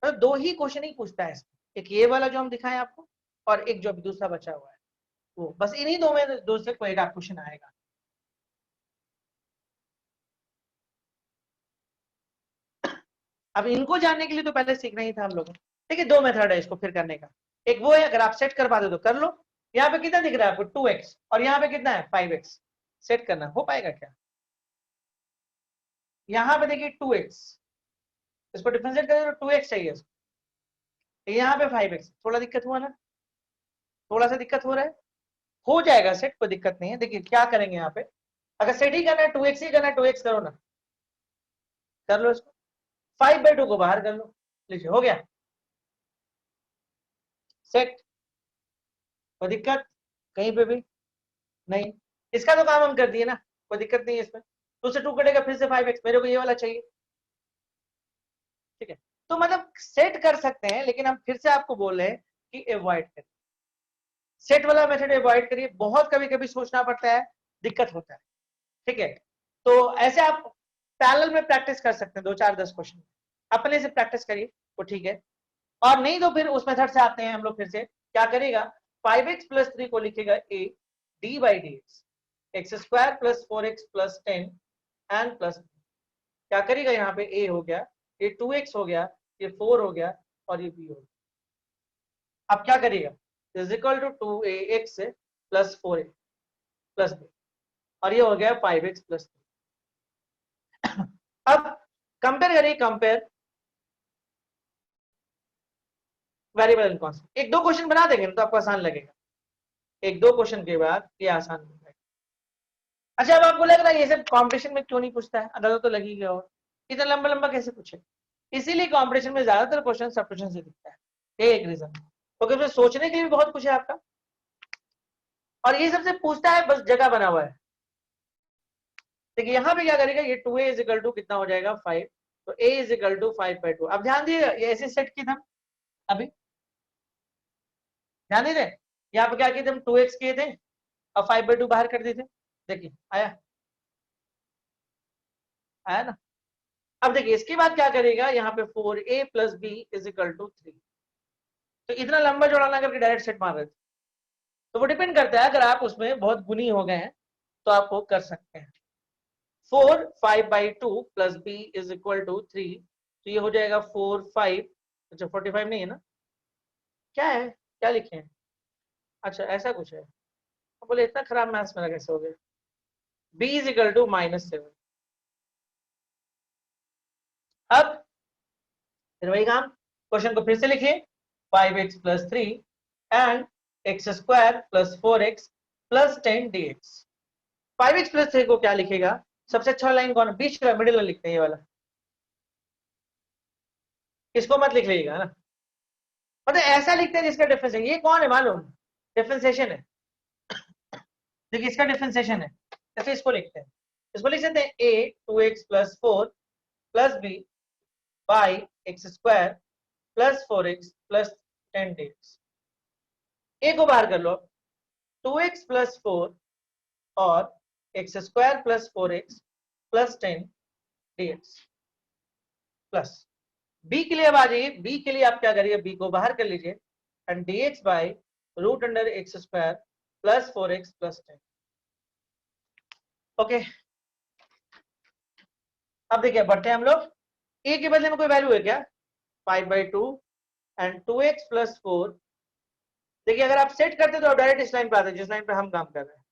तो 2 ही क्वेश्चन ही पूछता है इसमें, एक ये वाला जो हम दिखाएं आपको, और एक जो अभी दूसरा बचा हुआ है वो, बस इन्हीं दो में दो से कोई एक क्वेश्चन आएगा। अब इनको जानने के लिए तो पहले सीखना ही था हम लोगों को। देखिए 2 मेथड है इसको फिर करने का, एक वो है अगर आप सेट कर पाते तो कर लो, यहाँ पे कितना दिख रहा है आपको 2x, और यहाँ पे कितना है 5x, सेट करना हो पाएगा क्या? यहाँ पे देखिए 2x, इसको डिफरेंशिएट करें तो 2x चाहिए इसको, यहाँ पे 5x, थोड़ा दिक्कत हुआ ना, थोड़ा सा दिक्कत हो रहा है, हो जाएगा सेट, कोई दिक्कत नहीं है। देखिए क्या करेंगे यहाँ पे, अगर सेट ही करना है 2x ही करना है, 2x करो ना, कर लो इसको, 5/2 को बाहर कर लो, लीजिए हो गया सेट, कोई दिक्कत कहीं पे भी नहीं, इसका तो काम हम कर दिए ना, कोई दिक्कत नहीं है इसमें, 2 से 2 कटेगा फिर से 5x, मेरे को ये वाला चाहिए, ठीक है। तो मतलब सेट कर सकते हैं, लेकिन हम फिर से आपको बोल रहे हैं कि अवॉइड करिए, सेट वाला मेथड अवॉइड करिए, बहुत कभी कभी सोचना पड़ता है, दिक्कत होता है, ठीक है। तो ऐसे आप पैरेलल में प्रैक्टिस कर सकते हैं, 2 4 10 क्वेश्चन अपने से प्रैक्टिस करिए, वो ठीक है। और नहीं तो फिर उस मेथड से आते हैं हम लोग, फिर से क्या करेगा, 5x+3 को लिखेगा a d/dx, x² + 4x + 10 and plus, क्या करेगा, यहाँ पे a हो गया, ये 2x हो गया, ये 4 हो गया, और ये b हो गया। अब क्या करेगा, is equal to 2ax + 4a + b, और ये हो गया 5x+3। अब कंपेयर करिए, compare variable and constant, 1 2 question बना देंगे तो आपको आसान लगेगा, 1 2 क्वेश्चन के बाद ये आसान हो जाएगा। अच्छा अब आपको लग रहा है ये सब कंपटीशन में क्यों नहीं पूछता है, अंदाजा तो लग ही गया, और इतना लंबा लंबा कैसे पूछे, इसीलिए कंपटीशन में ज्यादातर क्वेश्चन सब्स्टिट्यूशन से दिखता है, ये एक रीजन, क्योंकि उसमें सोचने के लिए भी बहुत कुछ है आपका, और ये सबसे पूछता है, बस जगह बना हुआ है। देखिए यहाँ पे क्या करेगा, ये 2a = कितना हो जाएगा 5, तो a = 5/2। अब ध्यान दिए ये ऐसे सेट की था, अभी ध्यान दे, यहाँ पे क्या किए थे हम, 2x किए थे और 5/2 बाहर कर दिए थे, देखिए आया, आया ना। अब देखिए इसके बाद क्या करेगा, यहाँ पे 4a + b = 3, तो इतना लंबा जोड़ा ना करके डायरेक्ट सेट मार रहे थे, तो वो डिपेंड करता है, अगर आप उसमें बहुत गुनी हो गए हैं तो आप वो कर सकते हैं। 4 5/2 + b = 3, तो ये हो जाएगा 4 5, अच्छा 45 नहीं है ना, क्या है, क्या लिखे हैं? अच्छा ऐसा कुछ है। बोले इतना खराब मैथ्स मेरा कैसे हो गया। b is equal to -7। अब फिर वही काम, क्वेश्चन को फिर से लिखिए, 5x plus 3 and x square plus 4x plus 10 dx। 5x plus 3 को क्या लिखेगा? सबसे अच्छा लाइन कौन, बीच का मिडिल में लिखते हैं ये वाला, इसको मत लिख लीजिएगा ना, मतलब ऐसा लिखते हैं जिसका डिफरेंस है। ये कौन है मालूम? डिफरेंशिएशन है। देखिए इसका डिफरेंशिएशन है, ऐसे इसको लिखते हैं। इसको लिख सकते हैं a 2x plus 4 plus b by x square plus 4x plus 10 dx। a को बाहर कर लो, 2x प्लस 4 और x square plus 4x plus 10 dx plus b के लिए अब आ जाइए, b के लिए आप क्या करिए, b को बाहर कर लीजिए and dx by root under x square plus 4x plus 10। Okay अब देखिए बढ़ते हैं हम लोग, a के बदले में कोई वैल्यू है क्या? 5/2 एंड 2x प्लस 4। देखिए अगर आप सेट करते तो डायरेक्ट इस लाइन पे आते जिस लाइन पे हम काम कर रहे हैं,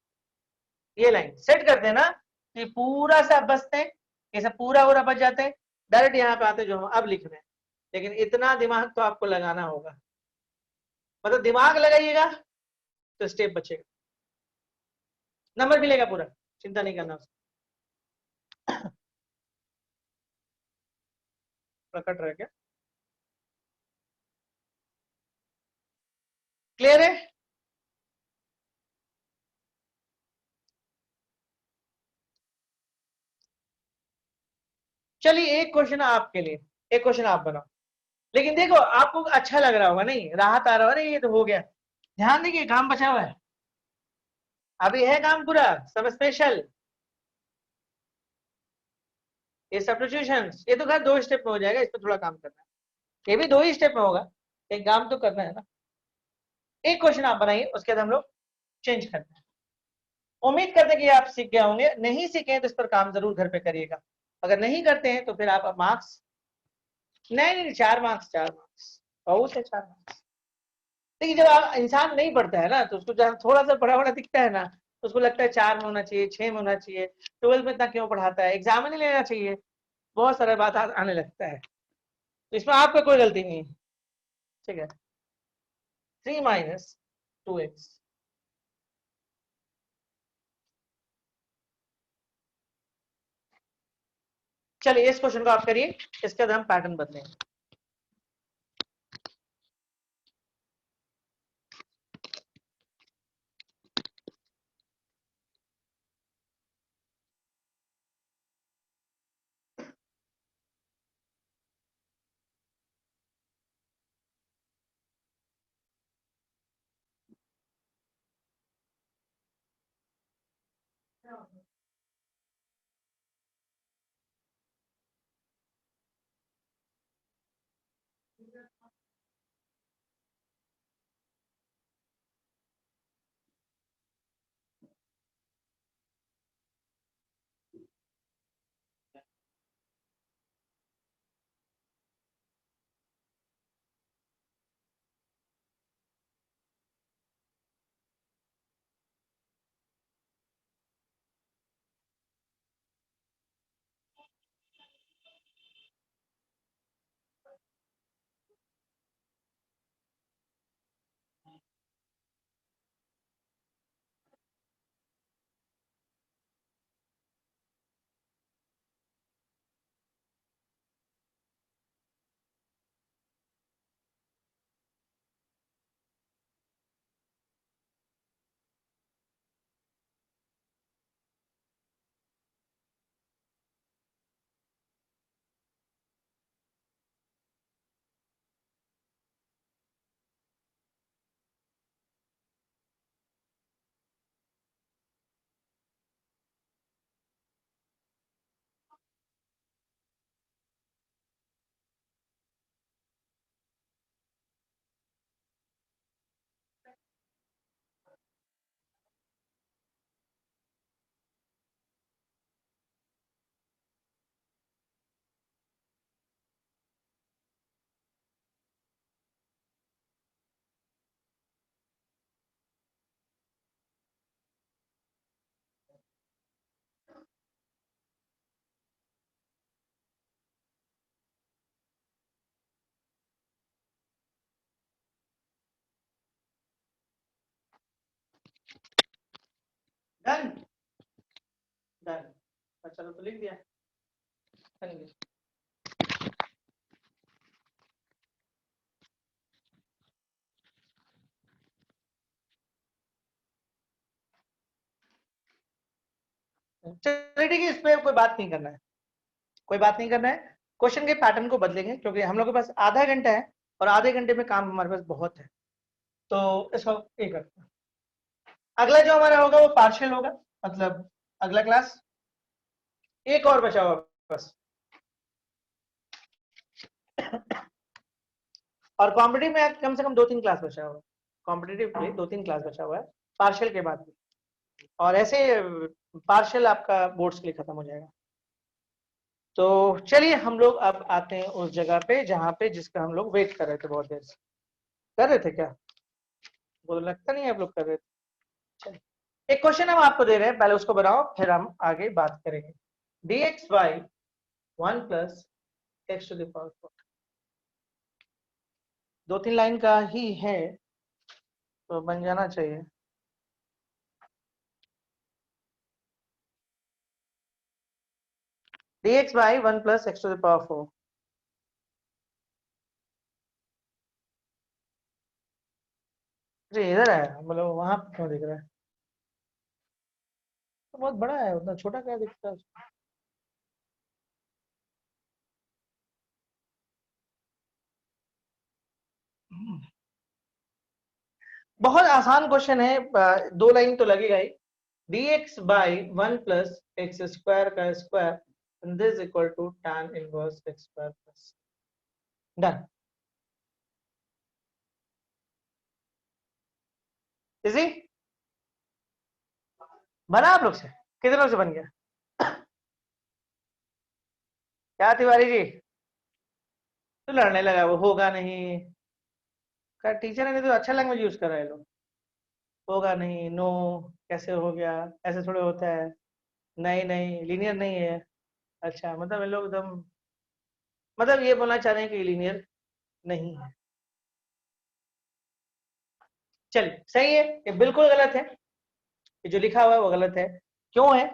ये लाइन सेट करते हैं ना कि पूरा सा बचते हैं, ये सब पूरा पूरा बच जाते हैं, डायरेक्ट यहाँ पे आते जो हम अब लिख रहे हैं। लेकिन इतना दिमाग तो आपको लगाना होगा, मतलब दिमाग लगाइएगा तो स्टेप बचेगा, नंबर मिलेगा पूरा, चिंता नहीं करना उसका। प्रकट रह क्या, क्लियर है? चलिए एक क्वेश्चन आपके लिए, एक क्वेश्चन आप बनाओ, लेकिन देखो आपको अच्छा लग रहा होगा, नहीं राहत आ रहा होगा, अरे ये तो हो गया। ध्यान देखिए काम बचा हुआ है, अभी है काम पूरा सब स्पेशल। ये सब्स्टिट्यूशन ये तो खैर 2 स्टेप में हो जाएगा, इस पर थोड़ा काम करना है, ये भी 2 ही स्टेप में होगा, एक काम तो करना है ना। एक क्वेश्चन आप बनाइए, उसके बाद हम लोग चेंज करते हैं। उम्मीद करते हैं कि आप सीख गए होंगे, नहीं सीखे तो इस पर काम जरूर घर पे करिएगा। अगर नहीं करते हैं तो फिर आप मार्क्स, नहीं 4 मार्क्स, 4 मार्क्स बहुत है 4 मार्क्स। देखिए जब आप इंसान नहीं पढ़ता है ना तो उसको जब थोड़ा सा पढ़ा हुआ दिखता है ना तो उसको लगता है 4 में होना चाहिए, 6 में होना चाहिए, 12 में इतना क्यों पढ़ाता है, एग्जाम में नहीं लेना चाहिए, बहुत सारा बात आने लगता है। तो इसमें आपका कोई गलती नहीं है, ठीक है। 3 माइनस 2x। चलिए इस क्वेश्चन को आप करिए, इसके बाद हम पैटर्न बदलेंगे। चलो तो लिख दिया। चलिए ठीक है, इस पे कोई बात नहीं करना है, कोई बात नहीं करना है। क्वेश्चन के पैटर्न को बदलेंगे क्योंकि हम लोग के पास आधा घंटा है और आधे घंटे में काम हमारे पास बहुत है, तो इसको ये करते हैं। अगला जो हमारा होगा वो पार्शियल होगा, मतलब अगला क्लास एक और बचा हुआ बस। और कॉम्पिटिटिव में कम से कम 2-3 क्लास बचा हुआ है, कॉम्पिटिटिव में 2-3 क्लास बचा हुआ है पार्शियल के बाद भी, और ऐसे पार्शियल आपका बोर्ड्स के लिए खत्म हो जाएगा। तो चलिए हम लोग अब आते हैं उस जगह पे जहां पे जिसका हम लोग वेट कर रहे थे, बहुत देर से कर रहे थे क्या, वो लगता नहीं आप लोग कर रहे थे। चलिए एक क्वेश्चन हम आपको दे रहे हैं, पहले उसको बनाओ फिर हम आगे बात करेंगे। dx by 1 plus x to the power 4, 2-3 line का ही है तो बन जाना चाहिए। dx by 1 plus x to the power 4, इधर है, मतलब वहां पे क्यों दिख रहा है, तो बहुत बड़ा है, उतना छोटा क्या दिखता है। बहुत आसान क्वेश्चन है, 2 लाइन तो लगेगा ही। dx by 1 plus x square का square and this equal to tan inverse x square plus, done. Easy बना आप लोग से, कितने लोग से बन गया, क्या तिवारी जी तो लड़ने लगा, वो होगा नहीं का, टीचर ने तो अच्छा लैंग्वेज यूज कर रहे हैं लोग, होगा नहीं, नो कैसे हो गया, ऐसे थोड़े होता है, नहीं नहीं लीनियर नहीं है। अच्छा मतलब ये लोग एकदम, मतलब ये बोलना चाह रहे हैं कि लीनियर नहीं है। चलिए सही है, ये बिल्कुल गलत है, ये जो लिखा हुआ है वो गलत है। क्यों है,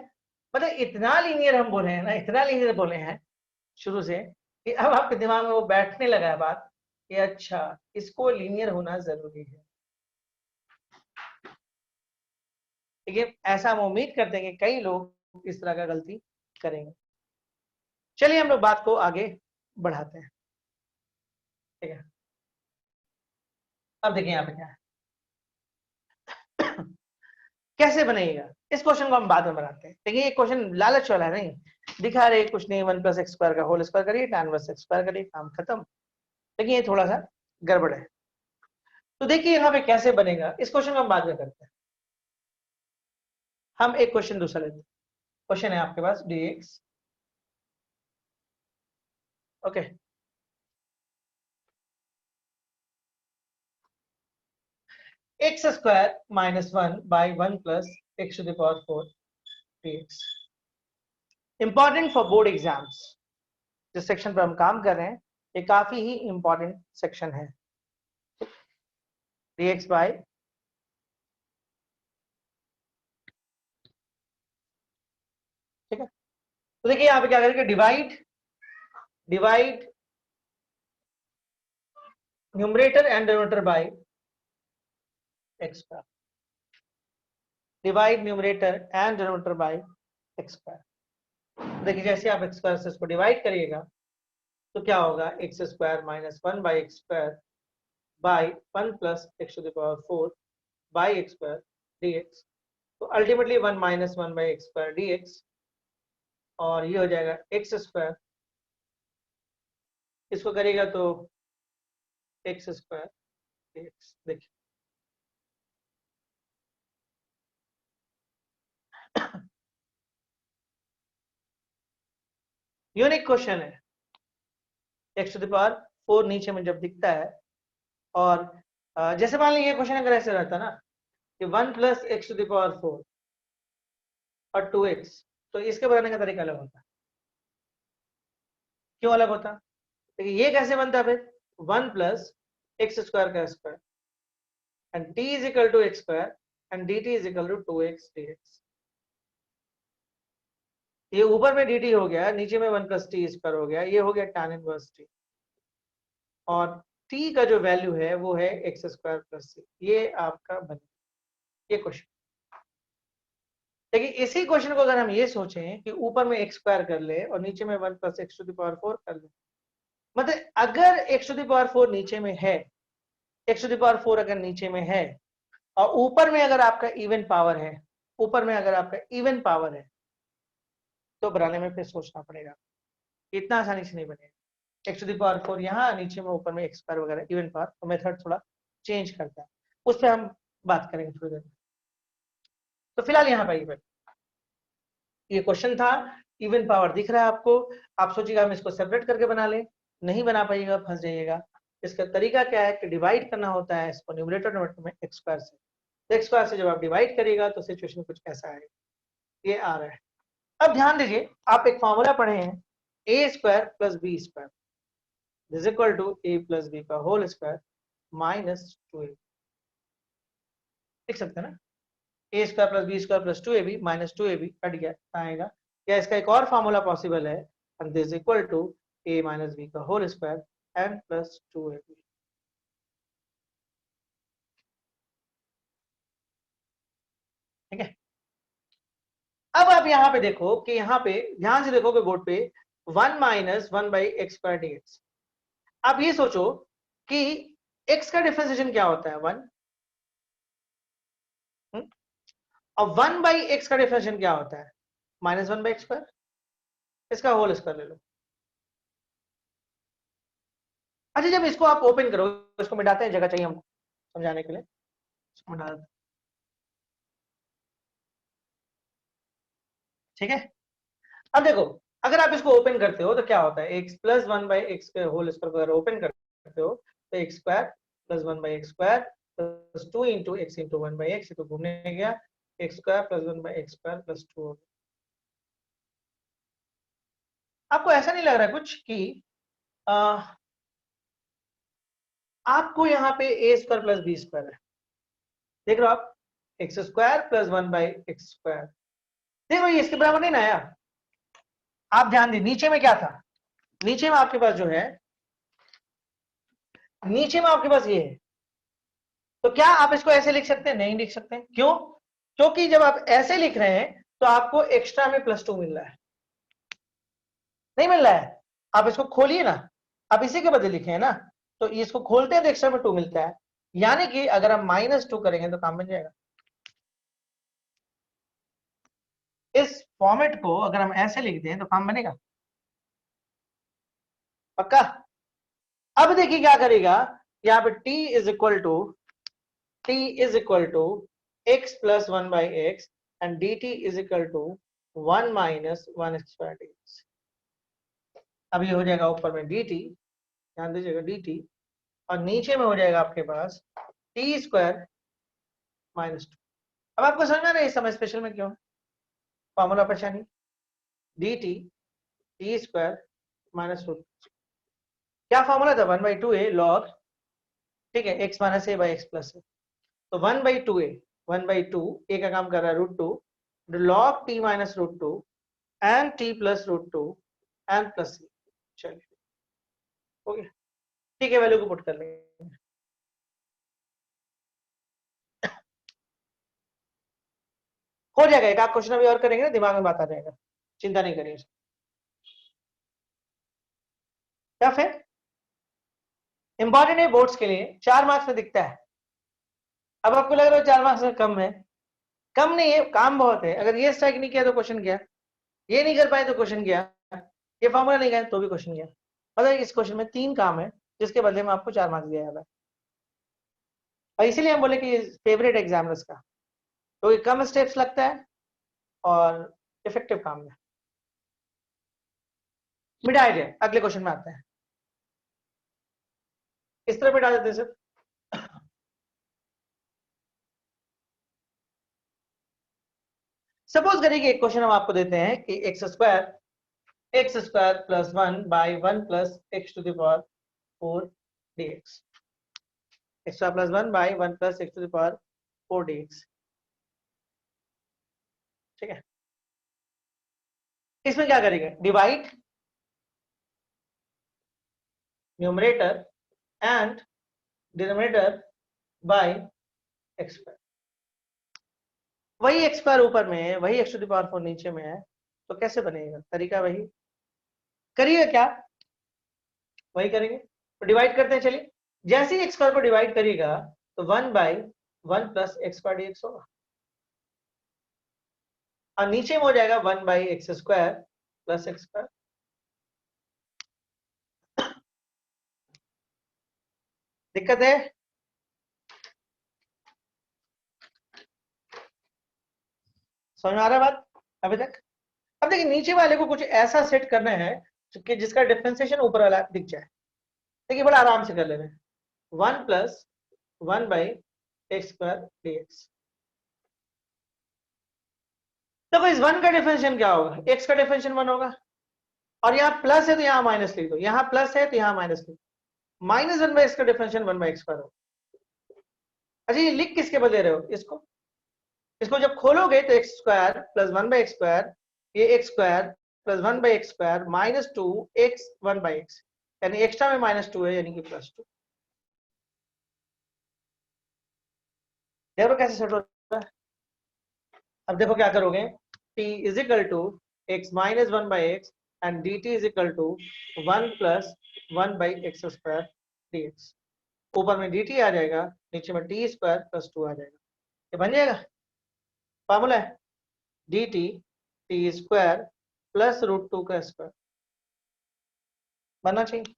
मतलब इतना लीनियर हम बोले हैं ना, इतना लीनियर बोले हैं शुरू से कि अब आपके दिमाग में वो बैठने लगा है बात कि अच्छा इसको लीनियर होना जरूरी है। लेकिन ऐसा हम उम्मीद करते हैं कि कई लोग इस तरह का गलती करेंगे। चलिए हम लोग बात को आगे बढ़ाते हैं, ठीक है। अब देखिए यहाँ पे क्या है, कैसे बनेगा, इस क्वेश्चन को हम बाद में बनाते हैं। देखिए ये क्वेश्चन लालच वाला नहीं, दिखा रहे कुछ नहीं, 1 plus x स्क्वायर का होल स्क्वायर करिए, tan इनवर्स x स्क्वायर करिए, काम खत्म। लेकिन ये थोड़ा सा गड़बड़ है, तो देखिए यहाँ पे कैसे बनेगा, इस क्वेश्चन को हम बाद में करते हैं। हम एक क्वेश्चन दूसरा लेते हैं। क्वेश्चन है आपके पास dx, okay, x square minus 1 by 1 plus x to the power 4 dx। Important for board exams, जिस सेक्शन पर हम काम कर रहे हैं ये काफी ही इंपॉर्टेंट सेक्शन है। dx बाई, ठीक है, तो देखिए यहाँ पे क्या करेंगे, divide divide numerator and denominator by x square, divide numerator and denominator by x square. देखिए जैसे आप एक्स स्क्वायर से इसको डिवाइड करिएगा तो क्या होगा, x square minus 1 by x square by 1 plus x to the power 4 by x square dx। तो ultimately 1 minus 1 by x square dx, और ये हो जाएगा एक्स स्क्वायर, इसको करिएगा तो एक्स स्क्वायर dx। देखिए यूनिक क्वेश्चन है, एक्स टू द पावर 4 नीचे में जब दिखता है, और जैसे मान लीजिए क्वेश्चन अगर ऐसे रहता ना कि 1 plus x to the power 4 और 2x, तो इसके बनाने का तरीका अलग होता। क्यों अलग होता, देखिए ये कैसे बनता है फिर, 1 प्लस एक्स स्क्वायर का square and t is equal to x square and dt is equal to 2x dx। ये ऊपर में dt हो गया, नीचे में 1 प्लस टी स्क्वायर हो गया, ये हो गया tan इनवर्स टी, और t का जो वैल्यू है वो है एक्स स्क्वायर प्लस सी। ये आपका बन ये क्वेश्चन। देखिए इसी क्वेश्चन को अगर हम ये सोचें कि ऊपर में एक्स स्क्वायर कर ले और नीचे में 1 plus x to the power 4 कर ले, मतलब अगर एक्स टू द पावर 4 नीचे में है, एक्स टू द पावर 4 अगर नीचे में है और ऊपर में अगर आपका इवन पावर है, ऊपर में अगर आपका इवन पावर है, तो बनाने में फिर सोचना पड़ेगा, इतना आसानी से नहीं बनेगा। एक्स टू द पावर 4 यहाँ, नीचे में ऊपर में एक्स स्क्वायर वगैरह इवन पावर, तो मेथड थोड़ा चेंज करता है, उस पर हम बात करेंगे थोड़ी देर में। तो फिलहाल यहाँ पर ये क्वेश्चन था, इवन पावर दिख रहा है आपको, आप सोचिएगा हम इसको सेपरेट करके बना लें, नहीं बना पाइएगा, फंस जाइएगा। इसका तरीका क्या है कि डिवाइड करना होता है इसको न्यूमरेटर नंबर में एक्स स्क्वायर से। एक्स स्क्वायर से जब आप डिवाइड करिएगा तो सिचुएशन कुछ ऐसा आएगा, ये आ रहा है। अब ध्यान दीजिए, आप एक फॉर्मूला पढ़े हैं, a square plus b square is equal to a plus b का होल स्क्वायर माइनस 2a। लिख सकते हैं ना, a square plus b square plus 2ab minus 2ab cut गया, आएगा। या इसका एक और फॉर्मूला पॉसिबल है, and this equal to a minus b का whole square n plus 2ab। ठीक है, अब आप यहाँ पे देखो कि यहाँ पे ध्यान से देखोगे बोर्ड पे 1 minus 1 by x square D x. आप ये सोचो कि x का डिफरेंशिएशन क्या होता है 1, और 1 बाई एक्स का डिफरेंशिएशन क्या होता है माइनस 1 बाई एक्स स्क्वायर, इसका होल स्क्वायर ले लो। अच्छा जब इसको आप ओपन करो, इसको मिटाते हैं, जगह चाहिए हमको समझाने के लिए, इसको मिटा देते हैं। ठीक है, अब देखो अगर आप इसको ओपन करते हो तो क्या होता है, एक्स प्लस 1 बाई एक्स के होल स्क्वायर को अगर ओपन करते हो तो x square plus 1 by x square plus 2 into x into 1 by x, तो घूमने गया, x square plus 1 by x square plus 2 हो गया। आपको ऐसा नहीं लग रहा कुछ कि आपको यहाँ पे ए स्क्वायर प्लस बी स्क्वायर है, देख रहे हो आप, x square plus 1 by x square, देखो ये इसके बराबर नहीं ना आया। आप ध्यान दी नीचे में क्या था, नीचे में आपके पास जो है, नीचे में आपके पास ये है, तो क्या आप इसको ऐसे लिख सकते हैं, नहीं लिख सकते, क्यों, क्योंकि जब आप ऐसे लिख रहे हैं तो आपको एक्स्ट्रा में प्लस 2 मिल रहा है, नहीं मिल रहा है। आप इसको खोलिए ना, आप इसी के बदले लिखे हैं ना, तो इसको खोलते हैं तो एक्स्ट्रा में 2 मिलता है, यानी कि अगर हम -2 करेंगे तो काम बन जाएगा। इस फॉर्मेट को अगर हम ऐसे लिख दें तो काम बनेगा पक्का। अब देखिए क्या करेगा, यहाँ पे t is equal to x plus 1 by x and dt is equal to 1 minus 1 square dx। अब ये हो जाएगा ऊपर में dt, ध्यान दीजिएगा dt, और नीचे में हो जाएगा आपके पास t स्क्वायर माइनस 2। अब आपको समझ में आ रहा है इस समय स्पेशल में क्यों फॉर्मूला परेशानी, dt t स्क्वायर माइनस 2, क्या फॉर्मूला था 1/2a लॉग, ठीक है, x minus a by x plus a, तो 1/2a, 1/2 a का काम कर रहा है √2 log t minus √2 and t plus √2 and plus c। चलिए हो गया, ठीक है, वैल्यू को पुट कर लेंगे, हो जाएगा। एक आप क्वेश्चन अभी और करेंगे ना, दिमाग में बात आ जाएगा, चिंता नहीं करिए। या फिर इंपॉर्टेंट है बोर्ड्स के लिए, 4 मार्क्स में दिखता है। अब आपको लग रहा है 4 मार्क्स में कम है, कम नहीं है, काम बहुत है। अगर ये स्ट्राइक नहीं किया तो क्वेश्चन गया, ये नहीं कर पाए तो क्वेश्चन गया, ये फॉर्मूला नहीं गया तो भी क्वेश्चन गया। मतलब इस क्वेश्चन में 3 काम है जिसके बदले में आपको 4 मार्क्स दिया जाता है, और इसीलिए हम बोले कि फेवरेट एग्जामिनर्स का, तो कम स्टेप्स लगता है और इफेक्टिव काम है। मिटाया जाए, अगले क्वेश्चन में आते हैं, इस तरह मिटा देते हैं सर। सपोज करिए कि एक क्वेश्चन हम आपको देते हैं कि x square plus 1 by 1 plus x to the power 4 dx, x square plus 1 by 1 plus x to the power 4 dx। ठीक है, इसमें क्या करेंगे, divide numerator and denominator by x square. वही एक्स स्क्वायर ऊपर में है, वही एक्स टू द पावर 4 नीचे में है, तो कैसे बनेगा, तरीका वही करिएगा क्या, वही करेंगे। तो डिवाइड करते हैं, चलिए। जैसे ही एक्स स्क्वायर को डिवाइड करिएगा तो 1/1 प्लस एक्स स्क्वायर डीएक्स होगा, और नीचे में हो जाएगा 1/x square plus x square. दिक्कत है? समझ में आ रहा है बात अभी तक? अब देखिए नीचे वाले को कुछ ऐसा सेट करना है कि जिसका डिफरेंशिएशन ऊपर वाला दिख जाए। देखिए बड़ा आराम से कर ले रहे हैं, 1 प्लस 1/x स्क्वायर डीएक्स। तो इस 1 का डिफरेंशिएशन क्या होगा, x का डिफरेंशिएशन 1 होगा, और यहाँ प्लस है तो यहाँ माइनस लिख दो, यहाँ प्लस है तो यहाँ माइनस लिख दो, -1/x का डिफरेंशिएशन 1/x स्क्वायर होगा। अच्छा ये लिख किसके बदले रहे हो, इसको जब खोलोगे तो x square plus 1/x square, ये x square plus 1/x square -2x 1/x, यानी एक्स्ट्रा में -2 है, यानी कि +2। देखो कैसे सेट हो रहा है। अब देखो क्या करोगे, t is equal to x minus 1/x and dt is equal to 1 plus 1/x square dx। ऊपर में dt आ जाएगा, नीचे में t स्क्वायर प्लस 2 आ जाएगा, ये बन जाएगा फॉर्मूला है dt t स्क्वायर प्लस √2 का स्क्वायर, बनना चाहिए।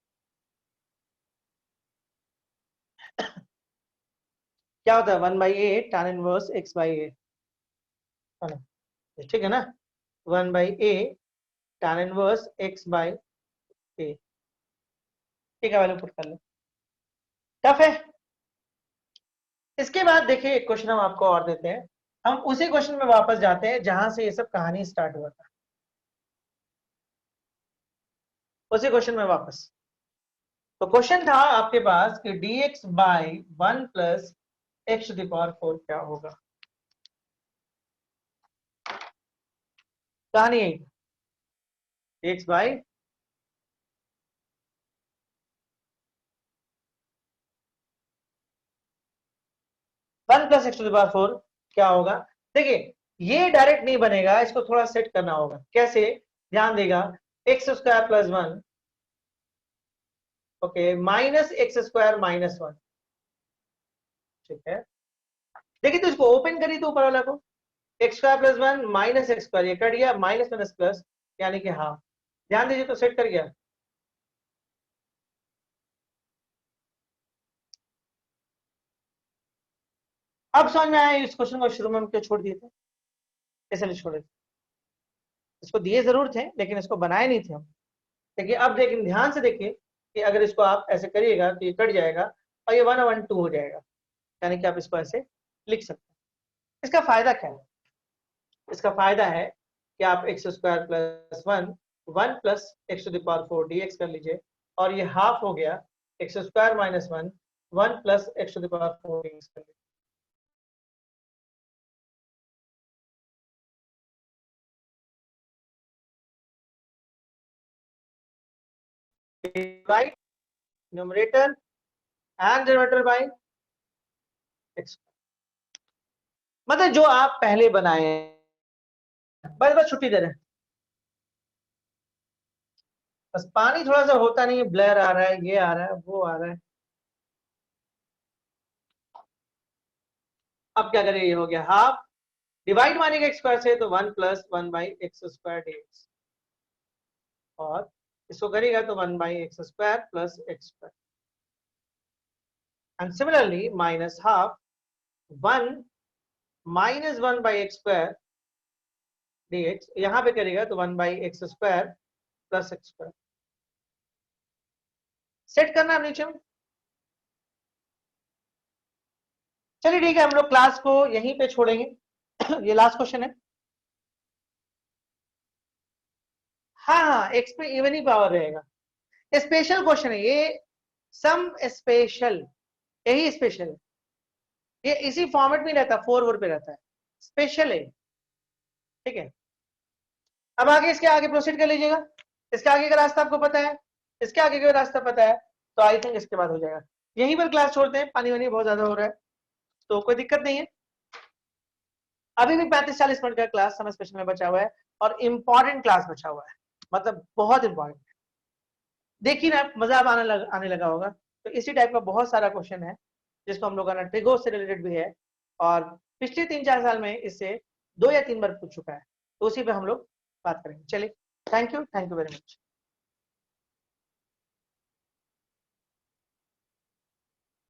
क्या होता है 1/a tan इनवर्स x/a, ठीक है ना, 1/a tan इनवर्स x/a, ठीक है, वैल्यू पुट कर ले। टफ है। इसके बाद देखिए एक क्वेश्चन हम आपको और देते हैं, हम उसी क्वेश्चन में वापस जाते हैं जहां से ये सब कहानी स्टार्ट हुआ था, उसी क्वेश्चन में वापस। तो क्वेश्चन था आपके पास कि dx/1 plus x to the power 4 क्या होगा। कहानी है dx/1 plus x to the power 4 क्या होगा। देखिए ये डायरेक्ट नहीं बनेगा, इसको थोड़ा सेट करना होगा। कैसे, ध्यान देगा, x square plus 1, okay, minus x square -1, ठीक है। देखिए तो इसको ओपन करिए तो ऊपर वाला को, x square plus 1 minus x square, ये कट गया, माइनस माइनस प्लस यानी कि हाफ। ध्यान दीजिए तो सेट कर गया। अब समझ में आया इस क्वेश्चन को शुरू में हम क्यों छोड़ दिए थे, कैसे नहीं छोड़े थे, इसको दिए जरूर थे लेकिन इसको बनाए नहीं थे हम। देखिए अब देखिए ध्यान से देखिए कि अगर इसको आप ऐसे करिएगा तो ये कट जाएगा और ये 1/2 हो जाएगा, यानी कि आप इसको ऐसे लिख सकते हैं। इसका फायदा क्या है, इसका फायदा है कि आप x square plus 1 plus x to the power 4 dx कर लीजिए, और ये हाफ हो गया x square -1 1 plus x to the power 4 dx कर लीजिए, right, numerator and denominator by x, मतलब जो आप पहले बनाए हैं, बस बस छुट्टी दे रहे हैं, बस पानी थोड़ा सा होता नहीं है, ब्लर आ रहा है, ये आ रहा है, वो आ रहा है। अब क्या करें, ये हो गया हाफ, डिवाइड मानेगा एक्स स्क्वायर से तो 1 प्लस 1/x स्क्वायर dx, और इसको करेगा तो 1/x square plus x square, and similarly minus half 1 minus 1/x square dx, यहां पे करेगा तो 1/x square plus x square. Set करना है नीचे में। चलिए ठीक है, हम लोग क्लास को यहीं पे छोड़ेंगे। ये लास्ट क्वेश्चन है। हाँ हाँ, एक्स पे इवन ही पावर रहेगा, स्पेशल क्वेश्चन है ये, सम स्पेशल, यही स्पेशल है, ये इसी फॉर्मेट में रहता है, 4 4 पे रहता है, स्पेशल है, ठीक है। अब आगे इसके आगे प्रोसीड कर लीजिएगा। इसके आगे का रास्ता आपको पता है, इसके आगे का रास्ता पता है, तो आई थिंक इसके बाद हो जाएगा। यहीं पर क्लास छोड़ते हैं, पानी वानी बहुत ज्यादा हो रहा है, तो कोई दिक्कत नहीं है। अभी भी 35-40 मिनट का क्लास समझ स्पेशल में बचा हुआ है, और इंपॉर्टेंट क्लास बचा हुआ है, मतलब बहुत इंपॉर्टेंट। देखिए ना, मजा अब आने लगा होगा। तो इसी टाइप का बहुत सारा क्वेश्चन है जिसको हम लोग ट्रिगो से रिलेटेड भी है, और पिछले 3-4 साल में इससे 2 या 3 बार पूछ चुका है, तो उसी पे हम लोग बात करेंगे। चलिए, थैंक यू वेरी मच।